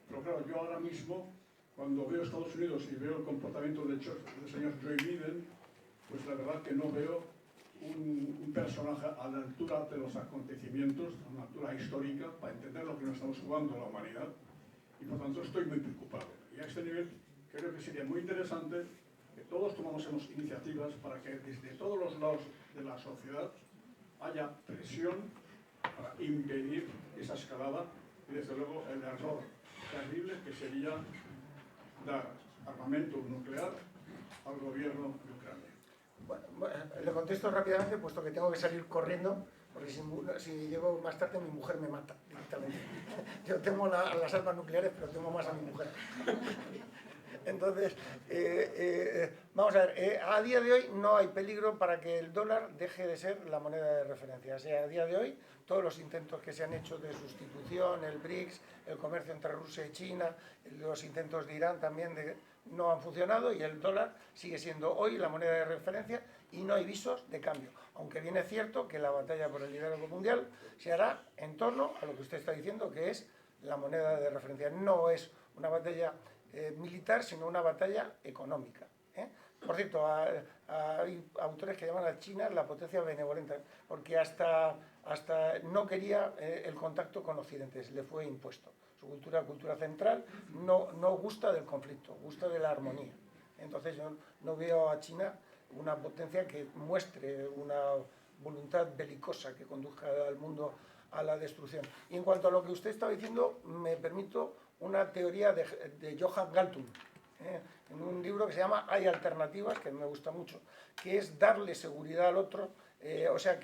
Pero claro, yo ahora mismo, cuando veo Estados Unidos y veo el comportamiento del señor Joe Biden, pues la verdad que no veo un personaje a la altura de los acontecimientos, a una altura histórica, para entender lo que nos estamos jugando la humanidad, y por tanto estoy muy preocupado. Y a este nivel creo que sería muy interesante que todos tomamos iniciativas para que desde todos los lados de la sociedad haya presión para impedir esa escalada y desde luego el error terrible que sería dar armamento nuclear al gobierno de Ucrania. Bueno, le contesto rápidamente, puesto que tengo que salir corriendo, porque si llego más tarde mi mujer me mata directamente. Yo temo las armas nucleares, pero temo más a mi mujer. Entonces, vamos a ver, a día de hoy no hay peligro para que el dólar deje de ser la moneda de referencia. O sea, a día de hoy, todos los intentos que se han hecho de sustitución, el BRICS, el comercio entre Rusia y China, los intentos de Irán también no han funcionado y el dólar sigue siendo hoy la moneda de referencia y no hay visos de cambio. Aunque bien es cierto que la batalla por el liderazgo mundial se hará en torno a lo que usted está diciendo, que es la moneda de referencia. No es una batalla militar, sino una batalla económica. Por cierto, hay autores que llaman a China la potencia benevolente, porque hasta no quería el contacto con Occidente, le fue impuesto. Su cultura central, no gusta del conflicto, gusta de la armonía. Entonces yo no veo a China una potencia que muestre una voluntad belicosa que conduzca al mundo a la destrucción. Y en cuanto a lo que usted estaba diciendo, me permito una teoría de Johann Galtung, en un libro que se llama Hay alternativas, que me gusta mucho, que es darle seguridad al otro, o sea,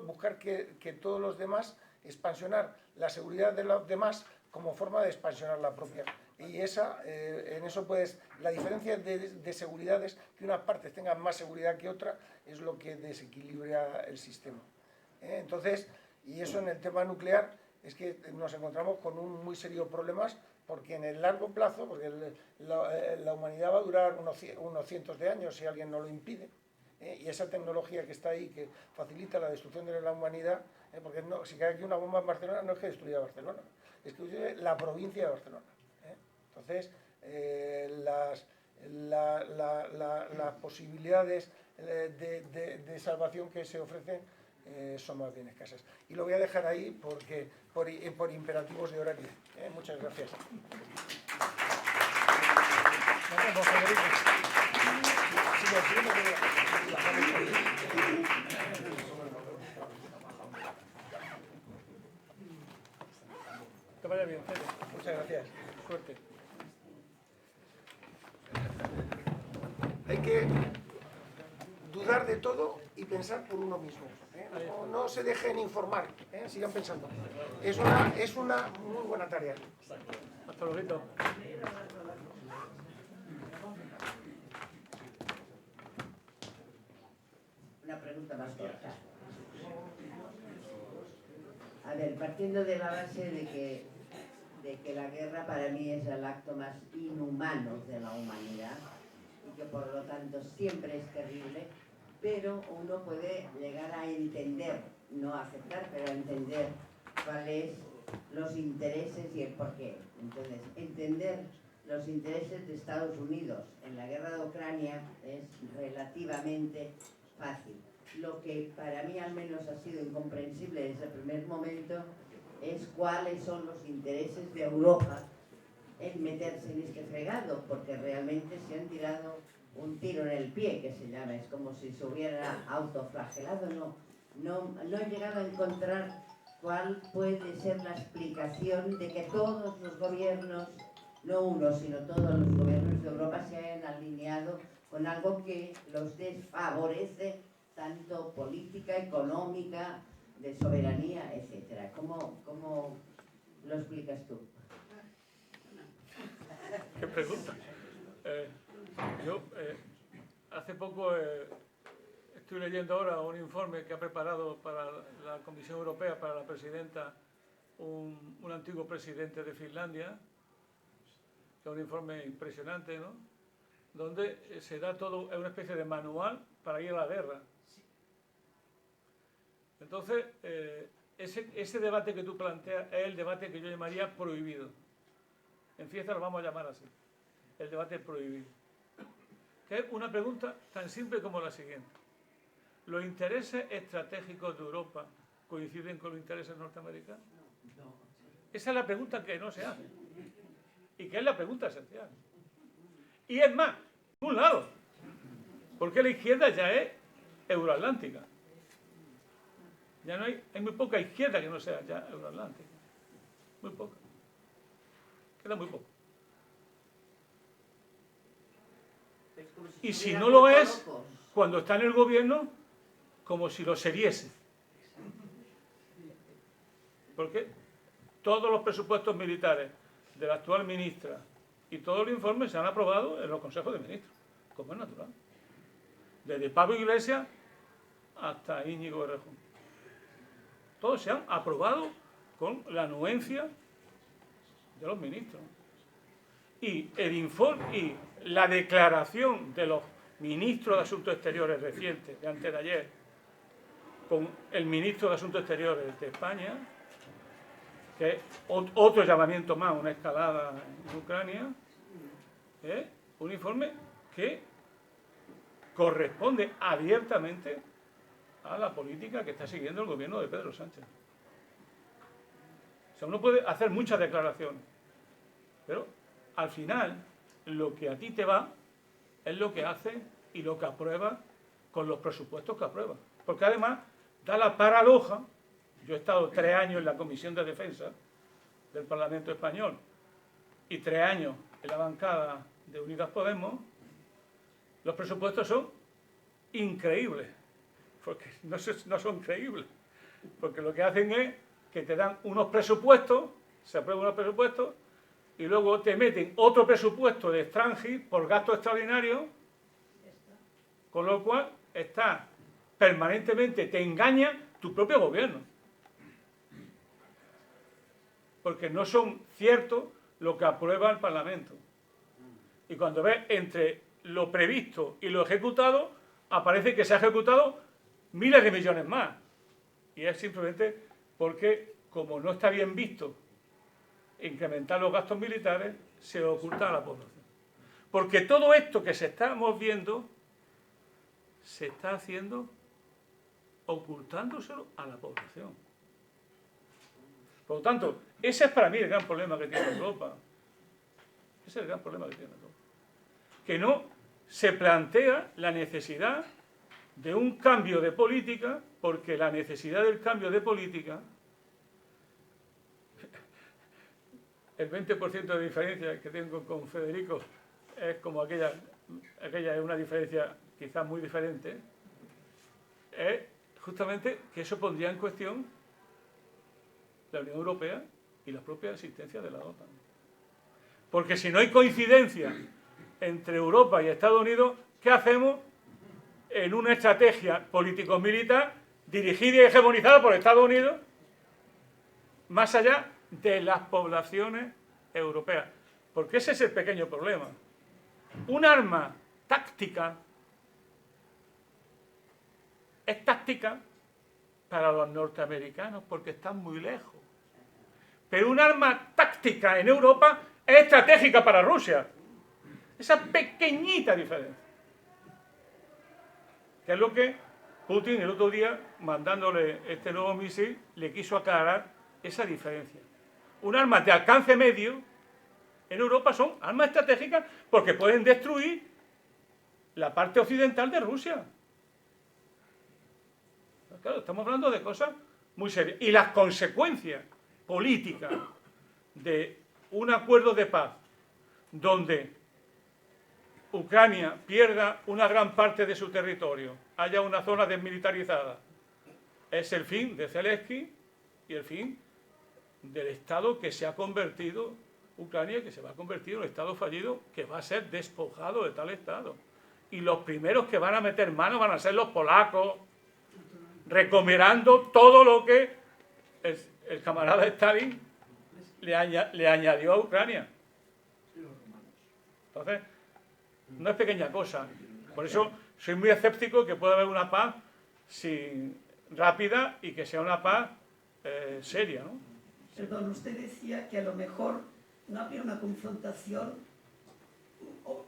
buscar que todos los demás, expansionar la seguridad de los demás como forma de expansionar la propia. Y en eso pues la diferencia de seguridades, que unas partes tengan más seguridad que otra, es lo que desequilibra el sistema. Entonces, y eso en el tema nuclear, es que nos encontramos con un muy serio problemas, porque en el largo plazo, porque la humanidad va a durar unos cientos de años si alguien no lo impide, y esa tecnología que está ahí, que facilita la destrucción de la humanidad, porque si cae aquí una bomba en Barcelona, no es que destruya Barcelona, es que destruye la provincia de Barcelona. Entonces, las posibilidades de salvación que se ofrecen son más bien escasas. Y lo voy a dejar ahí porque por imperativos de horario. Muchas gracias. Que vaya bien, Fede. Muchas gracias. Suerte. Hay que dudar de todo y pensar por uno mismo. No se dejen informar, sigan pensando. Es una muy buena tarea. Hasta luego. Una pregunta más corta. A ver, partiendo de la base de que la guerra para mí es el acto más inhumano de la humanidad y que por lo tanto siempre es terrible, pero uno puede llegar a entender, no a aceptar, pero a entender cuáles los intereses y el porqué. Entonces, entender los intereses de Estados Unidos en la guerra de Ucrania es relativamente fácil. Lo que para mí al menos ha sido incomprensible desde el primer momento es cuáles son los intereses de Europa en meterse en este fregado, porque realmente se han tirado un tiro en el pie, que se llama, es como si se hubiera autoflagelado. No he llegado a encontrar ¿cuál puede ser la explicación de que todos los gobiernos, no uno, sino todos los gobiernos de Europa se hayan alineado con algo que los desfavorece, tanto política, económica, de soberanía, etcétera? ¿Cómo lo explicas tú? ¿Qué pregunta? Yo hace poco estoy leyendo ahora un informe que ha preparado para la Comisión Europea, para la presidenta, un antiguo presidente de Finlandia, que es un informe impresionante, ¿no? Donde se da todo, es una especie de manual para ir a la guerra. Entonces, ese debate que tú planteas es el debate que yo llamaría prohibido. En fiesta lo vamos a llamar así, el debate prohibido. Que es una pregunta tan simple como la siguiente. ¿Los intereses estratégicos de Europa coinciden con los intereses norteamericanos? Esa es la pregunta que no se hace. Y que es la pregunta esencial. Y es más, por un lado, porque la izquierda ya es euroatlántica. Ya no hay muy poca izquierda que no sea ya euroatlántica. Muy poca. Queda muy poco. Y si no lo es, cuando está en el gobierno, como si lo seriese. Porque todos los presupuestos militares de la actual ministra y todos los informes se han aprobado en los consejos de ministros, como es natural. Desde Pablo Iglesias hasta Íñigo Errejón. Todos se han aprobado con la anuencia de los ministros. Y el informe y la declaración de los ministros de Asuntos Exteriores recientes, de antes de ayer, con el ministro de Asuntos Exteriores de España, que es otro llamamiento más, una escalada en Ucrania, un informe que corresponde abiertamente a la política que está siguiendo el gobierno de Pedro Sánchez. O sea, uno puede hacer muchas declaraciones, pero al final lo que a ti te va es lo que hace y lo que aprueba con los presupuestos que aprueba. Porque además da la paradoja. Yo he estado 3 años en la Comisión de Defensa del Parlamento Español y 3 años en la bancada de Unidas Podemos. Los presupuestos son increíbles, porque no son creíbles, porque lo que hacen es que te dan unos presupuestos, se aprueban unos presupuestos, y luego te meten otro presupuesto de extranjero por gasto extraordinario, con lo cual está permanentemente, te engaña tu propio gobierno. Porque no son ciertos lo que aprueba el Parlamento. Y cuando ves entre lo previsto y lo ejecutado, aparece que se ha ejecutado miles de millones más. Y es simplemente porque, como no está bien visto incrementar los gastos militares, se oculta a la población. Porque todo esto que estamos viendo se está haciendo ocultándoselo a la población. Por lo tanto, ese es para mí el gran problema que tiene Europa. Ese es el gran problema que tiene Europa. Que no se plantea la necesidad de un cambio de política, porque la necesidad del cambio de política, el 20% de diferencia que tengo con Federico es como aquella es una diferencia quizás muy diferente, es justamente que eso pondría en cuestión la Unión Europea y la propia existencia de la OTAN. Porque si no hay coincidencia entre Europa y Estados Unidos, ¿qué hacemos en una estrategia político-militar dirigida y hegemonizada por Estados Unidos más allá de las poblaciones europeas? Porque ese es el pequeño problema. Un arma táctica es táctica para los norteamericanos porque están muy lejos. Pero un arma táctica en Europa es estratégica para Rusia. Esa pequeñita diferencia. Que es lo que Putin el otro día, mandándole este nuevo misil, le quiso aclarar esa diferencia. Un arma de alcance medio en Europa son armas estratégicas porque pueden destruir la parte occidental de Rusia. Claro, estamos hablando de cosas muy seria. Y las consecuencias políticas de un acuerdo de paz donde Ucrania pierda una gran parte de su territorio, haya una zona desmilitarizada, es el fin de Zelensky y el fin del Estado que se ha convertido Ucrania, que se va a convertir en un Estado fallido, que va a ser despojado de tal Estado. Y los primeros que van a meter mano van a ser los polacos, recomendando todo lo que el camarada Stalin le añadió a Ucrania. Entonces, no es pequeña cosa. Por eso soy muy escéptico que pueda haber una paz rápida y que sea una paz seria, ¿no? Perdón, usted decía que a lo mejor no había una confrontación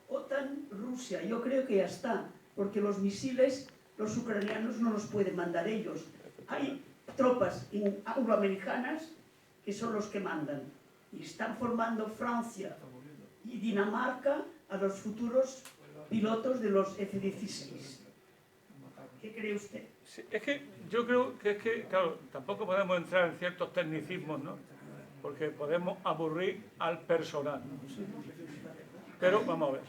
OTAN-Rusia. Yo creo que ya está, porque los misiles los ucranianos no los pueden mandar ellos. Hay tropas angloamericanas que son los que mandan. Y están formando Francia y Dinamarca a los futuros pilotos de los F-16. ¿Qué cree usted? Sí, es que yo creo que, claro, tampoco podemos entrar en ciertos tecnicismos, ¿no? Porque podemos aburrir al personal. Pero vamos a ver.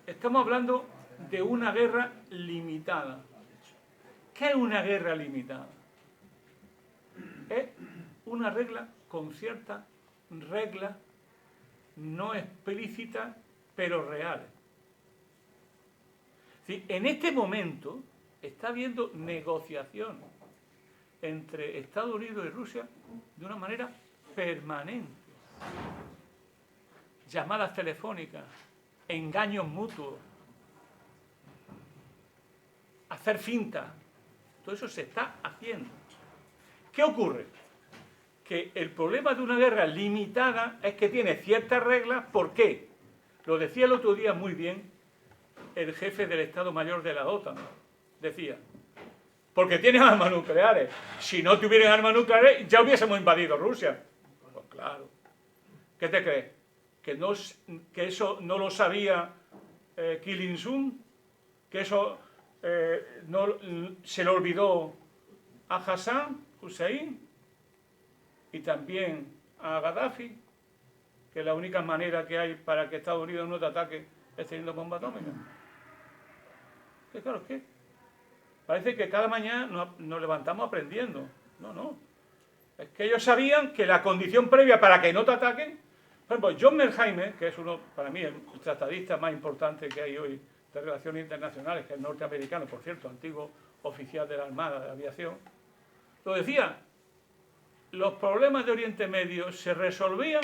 Estamos hablando de una guerra limitada. ¿Qué es una guerra limitada? Es una regla con ciertas reglas no explícitas, pero reales. Sí, en este momento está habiendo negociación entre Estados Unidos y Rusia de una manera permanente. Llamadas telefónicas, engaños mutuos, hacer fintas, todo eso se está haciendo. ¿Qué ocurre? Que el problema de una guerra limitada es que tiene ciertas reglas. ¿Por qué? Lo decía el otro día muy bien el jefe del Estado Mayor de la OTAN. Decía, porque tienen armas nucleares. Si no tuvieran armas nucleares, ya hubiésemos invadido Rusia. Pues claro. ¿Qué te crees? ¿Que eso no lo sabía Kim Il-sung? ¿Que eso se le olvidó a Hassan Hussein? Y también a Gaddafi, que la única manera que hay para que Estados Unidos no te ataque es teniendo bomba atómica. Que claro, es que parece que cada mañana nos levantamos aprendiendo. No, no. Es que ellos sabían que la condición previa para que no te ataquen... Por ejemplo, John Mearsheimer, que es uno, para mí, el tratadista más importante que hay hoy de relaciones internacionales, que es norteamericano, por cierto, antiguo oficial de la Armada de Aviación, lo decía, los problemas de Oriente Medio se resolvían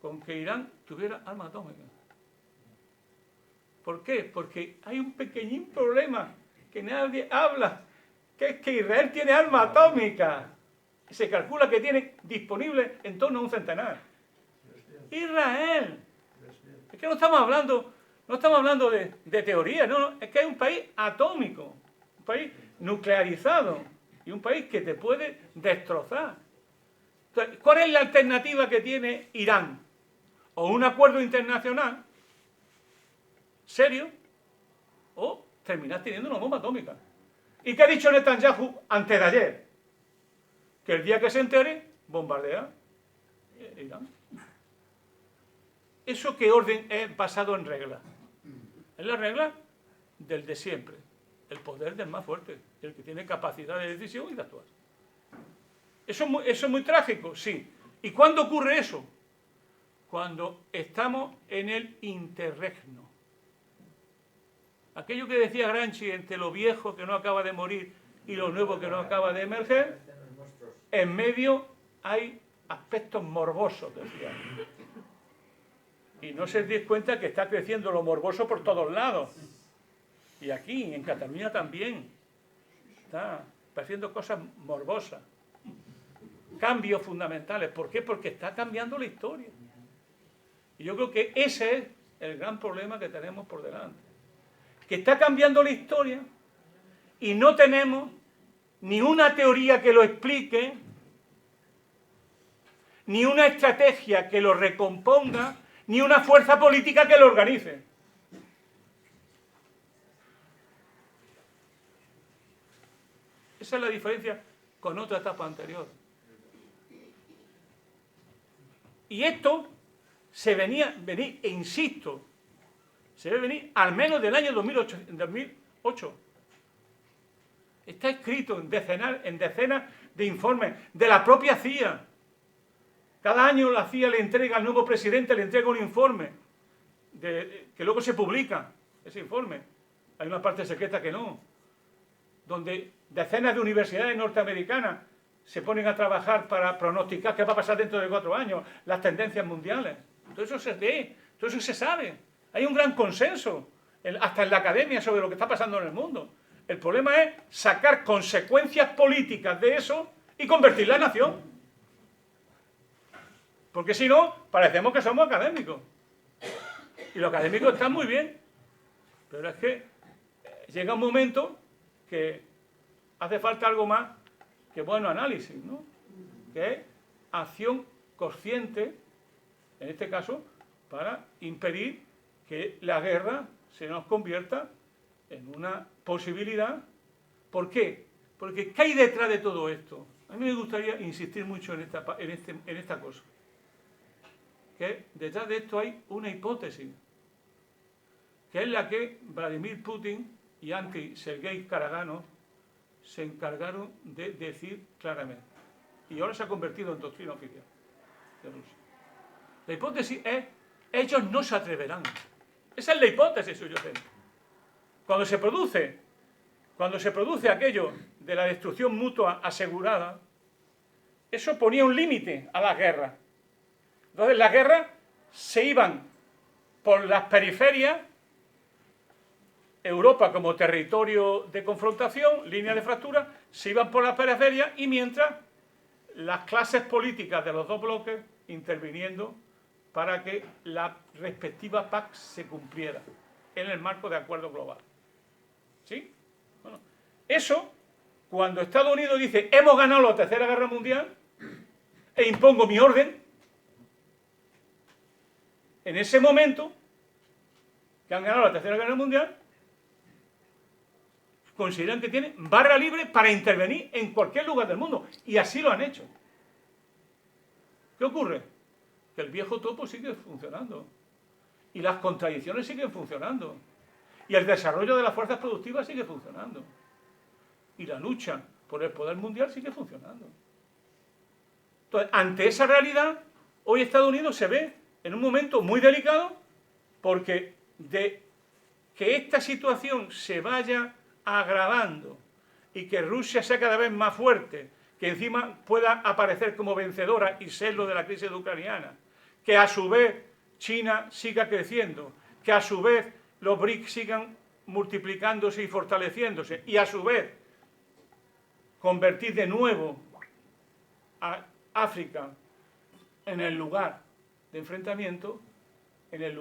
con que Irán tuviera arma atómica. ¿Por qué? Porque hay un pequeñín problema que nadie habla, que es que Israel tiene arma atómica. Se calcula que tiene disponible en torno a un centenar. Israel. Es que no estamos hablando de teoría, no, es que hay un país atómico, un país nuclearizado y un país que te puede destrozar. Entonces, ¿cuál es la alternativa que tiene Irán? O un acuerdo internacional serio, o terminar teniendo una bomba atómica. ¿Y qué ha dicho Netanyahu antes de ayer? Que el día que se entere, bombardea Irán. ¿Eso qué orden es basado en reglas? Es la regla del de siempre. El poder del más fuerte, el que tiene capacidad de decisión y de actuar. ¿Eso es muy trágico? Sí. ¿Y cuándo ocurre eso? Cuando estamos en el interregno. Aquello que decía Gramsci entre lo viejo que no acaba de morir y lo nuevo que no acaba de emerger, en medio hay aspectos morbosos, decía. Y no se des cuenta que está creciendo lo morboso por todos lados. Y aquí, en Cataluña también, está apareciendo cosas morbosas. Cambios fundamentales. ¿Por qué? Porque está cambiando la historia. Y yo creo que ese es el gran problema que tenemos por delante. Que está cambiando la historia y no tenemos ni una teoría que lo explique, ni una estrategia que lo recomponga, ni una fuerza política que lo organice. Esa es la diferencia con otra etapa anterior. Y esto se venía, e insisto, se debe venir al menos del año 2008. Está escrito en decenas de informes de la propia CIA. Cada año la CIA le entrega al nuevo presidente, le entrega un informe, que luego se publica, ese informe. Hay una parte secreta que no, donde decenas de universidades norteamericanas se ponen a trabajar para pronosticar qué va a pasar dentro de 4 años, las tendencias mundiales. Todo eso se ve, todo eso se sabe. Hay un gran consenso, hasta en la academia, sobre lo que está pasando en el mundo. El problema es sacar consecuencias políticas de eso y convertir la nación. Porque si no, parecemos que somos académicos. Y los académicos están muy bien. Pero es que llega un momento que hace falta algo más que bueno análisis, ¿no? Que es acción consciente, en este caso, para impedir que la guerra se nos convierta en una posibilidad. ¿Por qué? Porque ¿qué hay detrás de todo esto? A mí me gustaría insistir mucho en esta cosa. Que detrás de esto hay una hipótesis, que es la que Vladimir Putin y Sergei Karagánov se encargaron de decir claramente. Y ahora se ha convertido en doctrina oficial de Rusia. La hipótesis es, ellos no se atreverán. Esa es la hipótesis subyacente. Cuando se produce aquello de la destrucción mutua asegurada, eso ponía un límite a las guerras. Entonces las guerras se iban por las periferias, Europa como territorio de confrontación, línea de fractura, se iban por las periferias, y mientras las clases políticas de los dos bloques interviniendo para que la respectiva PAC se cumpliera en el marco de acuerdo global. ¿Sí? Bueno, eso, cuando Estados Unidos dice hemos ganado la Tercera Guerra Mundial e impongo mi orden, en ese momento que han ganado la Tercera Guerra Mundial, consideran que tienen barra libre para intervenir en cualquier lugar del mundo, y así lo han hecho. ¿Qué ocurre? Que el viejo topo sigue funcionando, y las contradicciones siguen funcionando, y el desarrollo de las fuerzas productivas sigue funcionando, y la lucha por el poder mundial sigue funcionando. Entonces, ante esa realidad, hoy Estados Unidos se ve en un momento muy delicado, porque de que esta situación se vaya agravando y que Rusia sea cada vez más fuerte, que encima pueda aparecer como vencedora y ser lo de la crisis ucraniana, que a su vez China siga creciendo, que a su vez los BRICS sigan multiplicándose y fortaleciéndose, y a su vez convertir de nuevo a África en el lugar de enfrentamiento, entre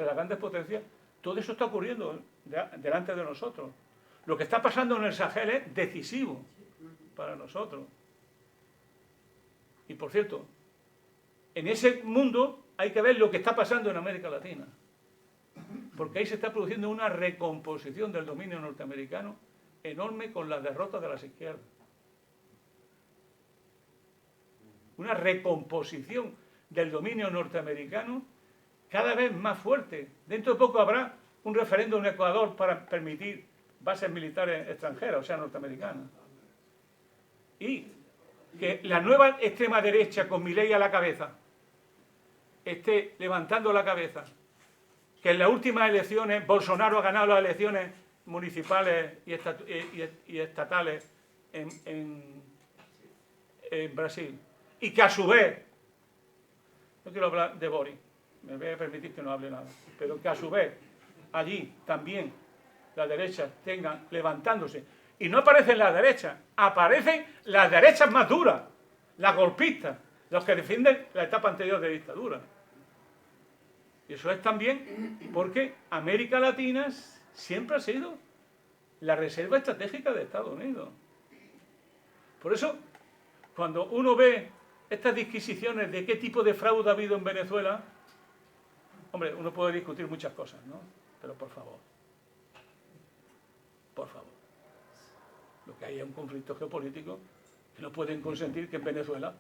las grandes potencias. Todo eso está ocurriendo delante de nosotros. Lo que está pasando en el Sahel es decisivo para nosotros. Y por cierto, en ese mundo hay que ver lo que está pasando en América Latina, porque ahí se está produciendo una recomposición del dominio norteamericano enorme con las derrotas de las izquierdas. Una recomposición del dominio norteamericano cada vez más fuerte. Dentro de poco habrá un referéndum en Ecuador para permitir bases militares extranjeras, o sea, norteamericanas. Y que la nueva extrema derecha, con Milei a la cabeza, esté levantando la cabeza, que en las últimas elecciones Bolsonaro ha ganado las elecciones municipales y estatales en Brasil, y que a su vez, no quiero hablar de Boris, me voy a permitir que no hable nada, pero que a su vez allí también las derechas tengan levantándose, y no aparecen las derechas, aparecen las derechas más duras, las golpistas, los que defienden la etapa anterior de dictadura. Y eso es también porque América Latina siempre ha sido la reserva estratégica de Estados Unidos. Por eso, cuando uno ve estas disquisiciones de qué tipo de fraude ha habido en Venezuela, hombre, uno puede discutir muchas cosas, ¿no? Pero por favor, Lo que hay es un conflicto geopolítico que no pueden consentir que en Venezuela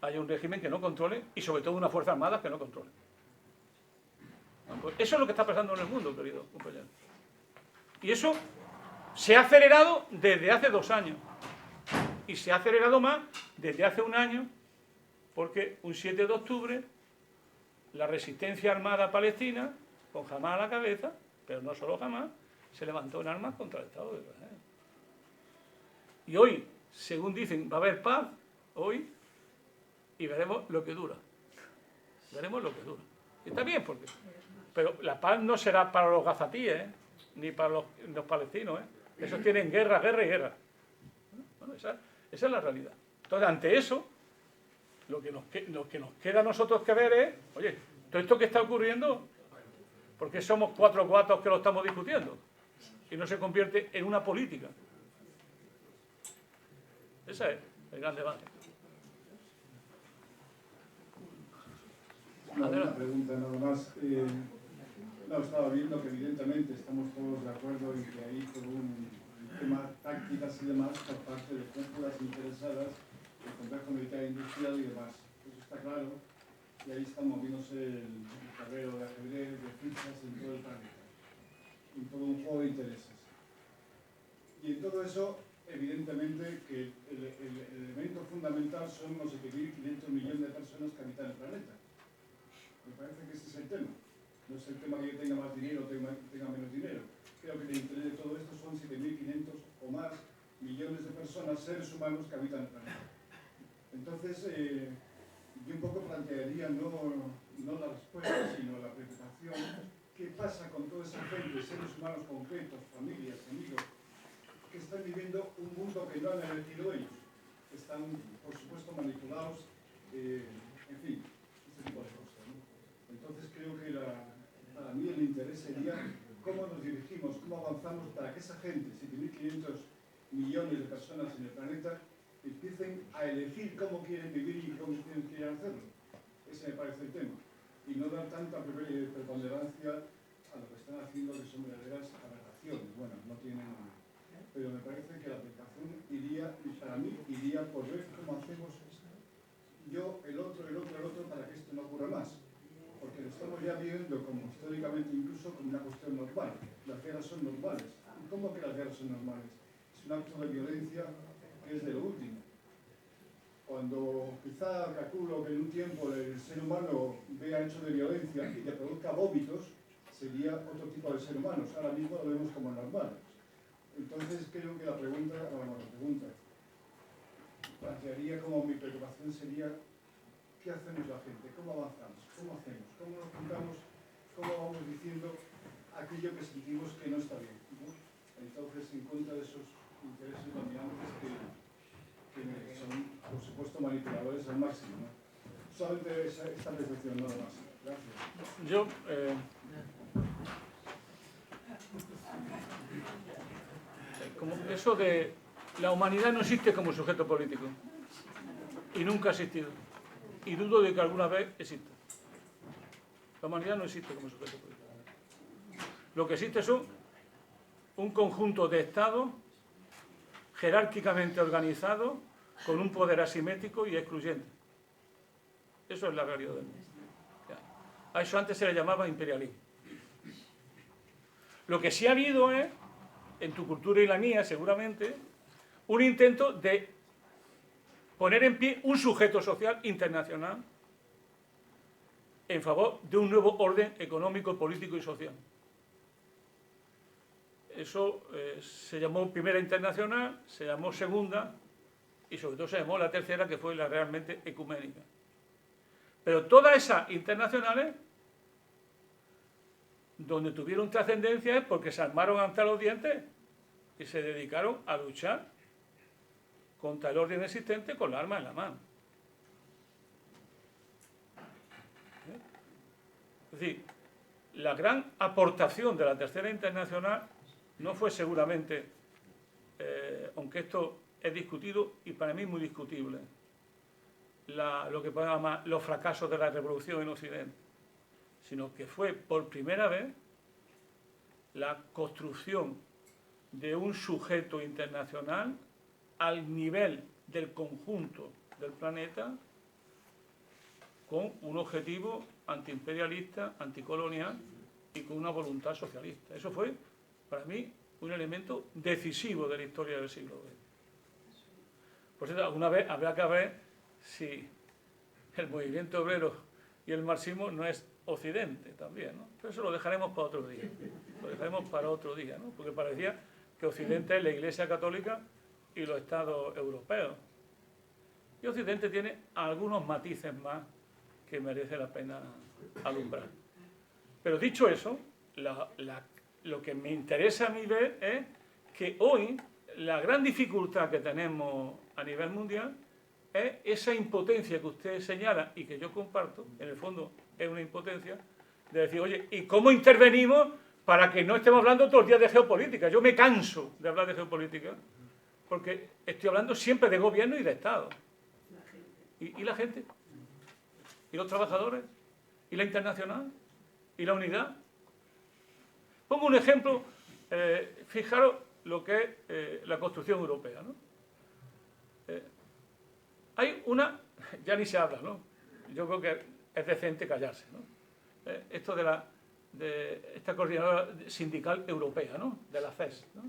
haya un régimen que no controle y sobre todo una fuerza armada que no controle. Pues eso es lo que está pasando en el mundo, querido compañero. Y eso se ha acelerado desde hace 2 años. Y se ha acelerado más desde hace 1 año, porque un 7 de octubre la resistencia armada palestina, con Hamás a la cabeza, pero no solo Hamás, se levantó en armas contra el Estado de Israel. Y hoy, según dicen, va a haber paz, hoy, y veremos lo que dura. Veremos lo que dura. Y está bien, porque... Pero la paz no será para los gazatíes, ni para los palestinos. Esos tienen guerra, guerra y guerra. Bueno, esa es la realidad. Entonces, ante eso, lo que nos queda a nosotros que ver es, oye, todo esto que está ocurriendo, ¿por qué somos 4 gatos que lo estamos discutiendo? Y no se convierte en una política. Ese es el gran debate. Una pregunta nada más. No, estaba viendo que evidentemente estamos todos de acuerdo en que hay todo un tema tácticas y demás por parte de cúpulas interesadas, el complejo militar industrial y demás. Eso está claro, y ahí está moviéndose el tablero de ajedrez, de fichas en todo el planeta, en todo un juego de intereses. Y en todo eso, evidentemente, que el elemento fundamental son los 7.500 millones de personas que habitan el planeta. Me parece que ese es el tema. No es el tema que yo tenga más dinero o tenga menos dinero. Creo que el interés de todo esto son 7.500 o más millones de personas, seres humanos que habitan el planeta. Entonces, yo un poco plantearía no la respuesta, sino la preocupación. ¿Qué pasa con toda esa gente, seres humanos concretos, familias, amigos, que están viviendo un mundo que no han elegido ellos? Están, por supuesto, manipulados, en fin, este tipo de cosas, ¿no? Entonces creo que para mí el interés sería cómo nos dirigimos, cómo avanzamos para que esa gente, 7.500 millones de personas en el planeta, empiecen a elegir cómo quieren vivir y cómo quieren hacerlo. Ese me parece el tema. Y no dar tanta preponderancia a lo que están haciendo, que son verdaderas aberraciones. Bueno, no tienen... Pero me parece que la aplicación iría, para mí, iría por ver cómo hacemos yo, el otro, para que esto no ocurra más. Porque lo estamos ya viendo como históricamente incluso como una cuestión normal. Las guerras son normales. ¿Y cómo que las guerras son normales? Es un acto de violencia que es de lo último. Cuando quizá calculo que en un tiempo el ser humano vea hecho de violencia y que produzca vómitos, sería otro tipo de ser humanos. Ahora mismo lo vemos como normal. Entonces creo que la pregunta plantearía como mi preocupación sería ¿qué hacemos la gente? ¿Cómo avanzamos? ¿Cómo hacemos? ¿Cómo nos juntamos? ¿Cómo vamos diciendo aquello que sentimos que no está bien, ¿no? Entonces, en contra de esos intereses dominantes que son, por supuesto, manipuladores al máximo, ¿no? Solamente esta reflexión, nada más. Gracias. Yo... como eso de la humanidad no existe como sujeto político y nunca ha existido. Y dudo de que alguna vez exista. La humanidad no existe como sujeto político. Lo que existe son un conjunto de estados jerárquicamente organizados con un poder asimétrico y excluyente. Eso es la realidad del mundo. A eso antes se le llamaba imperialismo. Lo que sí ha habido es, en tu cultura y la mía seguramente, un intento de poner en pie un sujeto social internacional en favor de un nuevo orden económico, político y social. Eso se llamó Primera Internacional, se llamó Segunda y sobre todo se llamó la Tercera, que fue la realmente ecuménica. Pero todas esas internacionales, donde tuvieron trascendencia es porque se armaron hasta los dientes y se dedicaron a luchar contra el orden existente con la arma en la mano. Es decir, la gran aportación de la Tercera Internacional no fue seguramente, aunque esto es discutido y para mí muy discutible, lo que podemos llamar los fracasos de la revolución en Occidente, sino que fue por primera vez la construcción de un sujeto internacional al nivel del conjunto del planeta con un objetivo antiimperialista, anticolonial y con una voluntad socialista. Eso fue, para mí, un elemento decisivo de la historia del siglo XX. Por cierto, alguna vez habrá que ver si el movimiento obrero y el marxismo no es Occidente también, ¿no? Pero eso lo dejaremos para otro día. Lo dejaremos para otro día, ¿no? Porque parecía que Occidente es la Iglesia Católica y los Estados europeos. Y Occidente tiene algunos matices más que merece la pena alumbrar. Pero dicho eso, lo que me interesa a mí ver es que hoy la gran dificultad que tenemos a nivel mundial es esa impotencia que usted señala y que yo comparto, en el fondo es una impotencia, de decir, oye, ¿y cómo intervenimos para que no estemos hablando todos los días de geopolítica? Yo me canso de hablar de geopolítica porque estoy hablando siempre de gobierno y de Estado. ¿Y la gente? ¿Y los trabajadores? ¿Y la internacional? ¿Y la unidad? Pongo un ejemplo, fijaros lo que es la construcción europea, ¿no? Hay una, ya ni se habla, ¿no? Yo creo que es decente callarse, ¿no? Esto de esta coordinadora sindical europea, ¿no? De la CES, ¿no?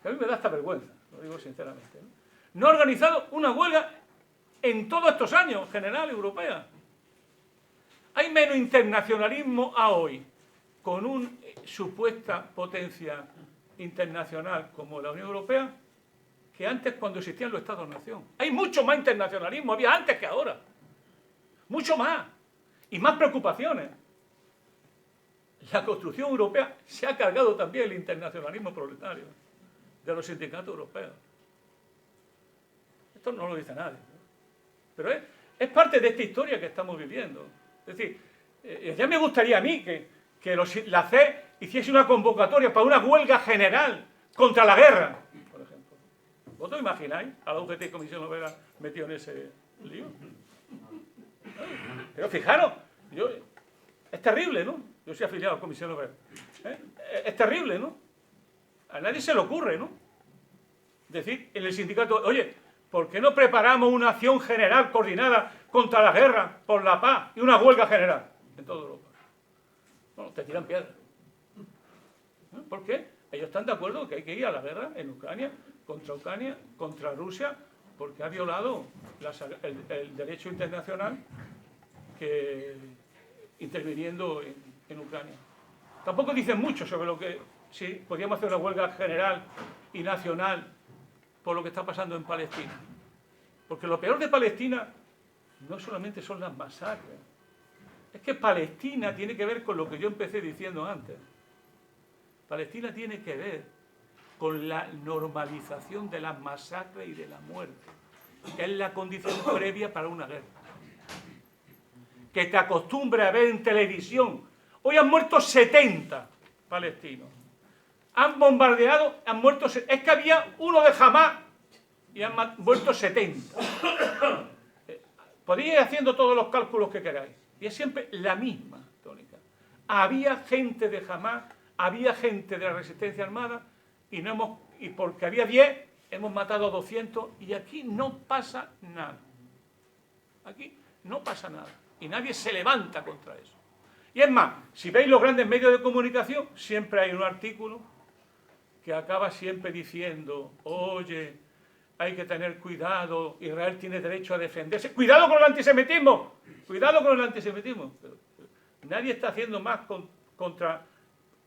Que a mí me da hasta vergüenza, lo digo sinceramente, ¿no? No ha organizado una huelga en todos estos años, general, europea. Hay menos internacionalismo a hoy, con una supuesta potencia internacional como la Unión Europea, que antes cuando existían los Estados-nación. Hay mucho más internacionalismo, había antes que ahora. Mucho más. Y más preocupaciones. La construcción europea se ha cargado también el internacionalismo proletario de los sindicatos europeos. Esto no lo dice nadie, ¿no? Pero es parte de esta historia que estamos viviendo. Es decir, ya me gustaría a mí que la CES hiciese una convocatoria para una huelga general contra la guerra, por ejemplo. ¿Vosotros imagináis a la UGT y Comisión Obrera metido en ese lío? Pero fijaros, es terrible, ¿no? Yo soy afiliado a la Comisión Obrera. Es terrible, ¿no? A nadie se le ocurre, ¿no? Decir en el sindicato, oye, ¿por qué no preparamos una acción general coordinada contra la guerra, por la paz y una huelga general en toda Europa? Bueno, te tiran piedras. ¿Por qué? Ellos están de acuerdo que hay que ir a la guerra en Ucrania, contra Rusia, porque ha violado el derecho internacional interviniendo en Ucrania. Tampoco dicen mucho sobre lo que, si podríamos hacer una huelga general y nacional por lo que está pasando en Palestina. Porque lo peor de Palestina no solamente son las masacres, es que Palestina tiene que ver con lo que yo empecé diciendo antes. Palestina tiene que ver con la normalización de las masacres y de la muerte, que es la condición previa para una guerra. Que te acostumbre a ver en televisión. Hoy han muerto 70 palestinos. Han bombardeado, han muerto... Es que había uno de Hamás y han muerto 70. Podéis ir haciendo todos los cálculos que queráis. Y es siempre la misma tónica. Había gente de Hamás, había gente de la resistencia armada y porque había 10, hemos matado a 200 y aquí no pasa nada. Aquí no pasa nada. Y nadie se levanta contra eso. Y es más, si veis los grandes medios de comunicación, siempre hay un artículo que acaba siempre diciendo, oye, hay que tener cuidado, Israel tiene derecho a defenderse. ¡Cuidado con el antisemitismo! ¡Cuidado con el antisemitismo! Pero nadie está haciendo más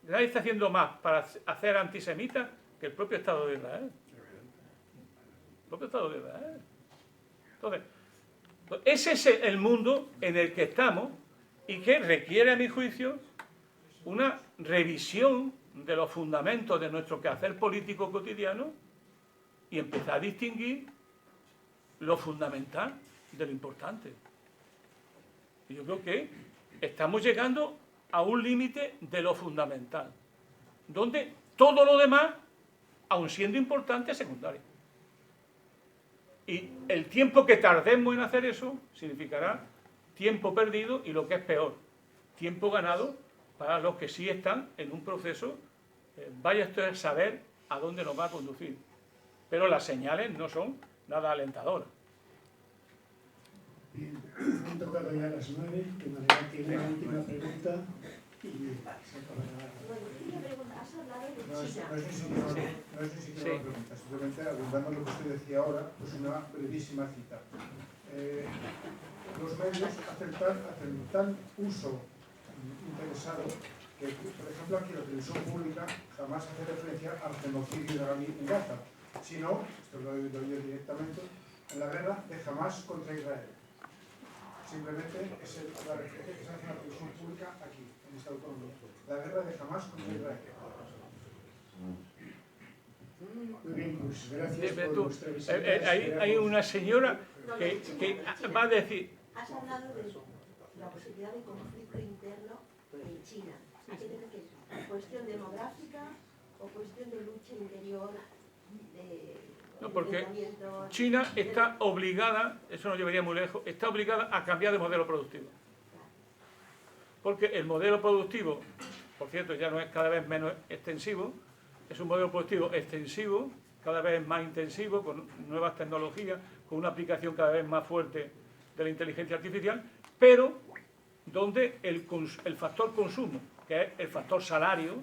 nadie está haciendo más para hacer antisemitas que el propio Estado de Israel. El propio Estado de Israel. Entonces, ese es el mundo en el que estamos y que requiere, a mi juicio, una revisión de los fundamentos de nuestro quehacer político cotidiano y empezar a distinguir lo fundamental de lo importante. Y yo creo que estamos llegando a un límite de lo fundamental, donde todo lo demás, aun siendo importante, es secundario. Y el tiempo que tardemos en hacer eso significará tiempo perdido y, lo que es peor, tiempo ganado para los que sí están en un proceso, vaya esto a saber a dónde nos va a conducir. pero las señales no son nada alentadoras. Bien, han tocado ya las 9, de manera que una última pregunta y se acabará. Has hablado de No China. es ni siquiera una pregunta, simplemente abundando lo que usted decía ahora, pues una brevísima cita. Los medios hacen tan uso interesado que, por ejemplo, aquí la televisión pública jamás hace referencia al genocidio israelí en Gaza, sino, esto lo he oído yo directamente, en la guerra de Hamás contra Israel. Simplemente esa es la referencia que se hace en la televisión pública aquí, en esta autonomía. La guerra de Hamás contra Israel. Muy bien, pues gracias por vuestra visita. Hay una señora que va a decir... Has hablado de la posibilidad de conflicto interno en China. ¿A qué te refieres? ¿Cuestión demográfica o cuestión de lucha interior? No, porque China está obligada, eso nos llevaría muy lejos, está obligada a cambiar de modelo productivo. Porque el modelo productivo, por cierto, ya no es cada vez menos extensivo, es un modelo productivo extensivo, cada vez más intensivo, con nuevas tecnologías, con una aplicación cada vez más fuerte de la inteligencia artificial, pero donde el factor consumo, que es el factor salario,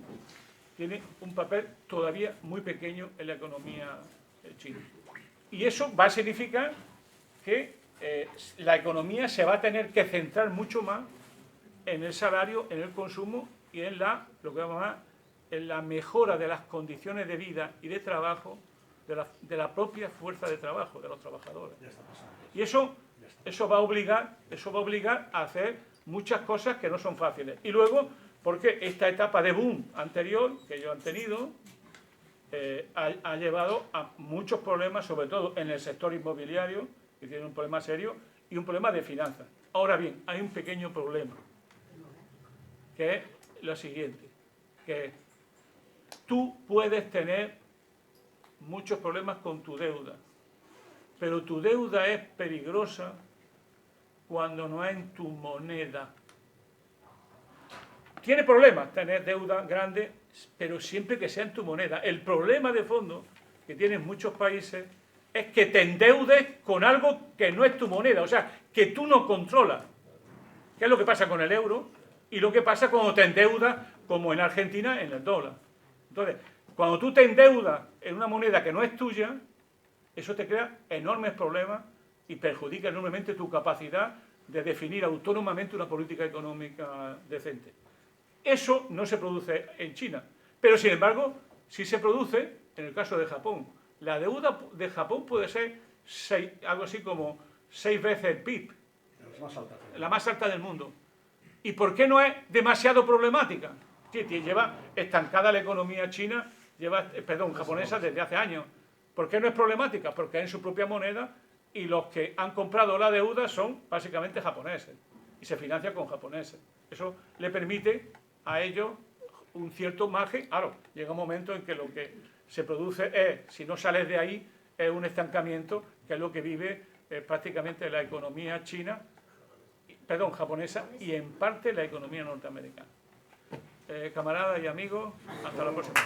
tiene un papel todavía muy pequeño en la economía china. Y eso va a significar que la economía se va a tener que centrar mucho más en el salario, en el consumo y en lo que vamos a llamar, en la mejora de las condiciones de vida y de trabajo de la propia fuerza de trabajo de los trabajadores. Y eso va a obligar a hacer muchas cosas que no son fáciles. Y luego, porque esta etapa de boom anterior que ellos han tenido ha llevado a muchos problemas, sobre todo en el sector inmobiliario, que tiene un problema serio, y un problema de finanzas. Ahora bien, hay un pequeño problema, que es lo siguiente, que tú puedes tener muchos problemas con tu deuda, pero tu deuda es peligrosa cuando no es en tu moneda. Tiene problemas tener deuda grande, pero siempre que sea en tu moneda. El problema de fondo que tienen muchos países es que te endeudes con algo que no es tu moneda, o sea, que tú no controlas. ¿Qué es lo que pasa con el euro? Y lo que pasa cuando te endeudas, como en Argentina, en el dólar. Entonces, cuando tú te endeudas en una moneda que no es tuya, eso te crea enormes problemas y perjudica enormemente tu capacidad de definir autónomamente una política económica decente. Eso no se produce en China, pero sin embargo sí se produce en el caso de Japón. La deuda de Japón puede ser algo así como 6 veces el PIB, la más alta del mundo. ¿Y por qué no es demasiado problemática? Sí, lleva estancada la economía japonesa desde hace años. ¿Por qué no es problemática? Porque es en su propia moneda y los que han comprado la deuda son básicamente japoneses y se financia con japoneses. Eso le permite a ellos un cierto margen. Claro, llega un momento en que lo que se produce es, si no sales de ahí, es un estancamiento, que es lo que vive prácticamente la economía japonesa y en parte la economía norteamericana. Camaradas y amigos, hasta la próxima.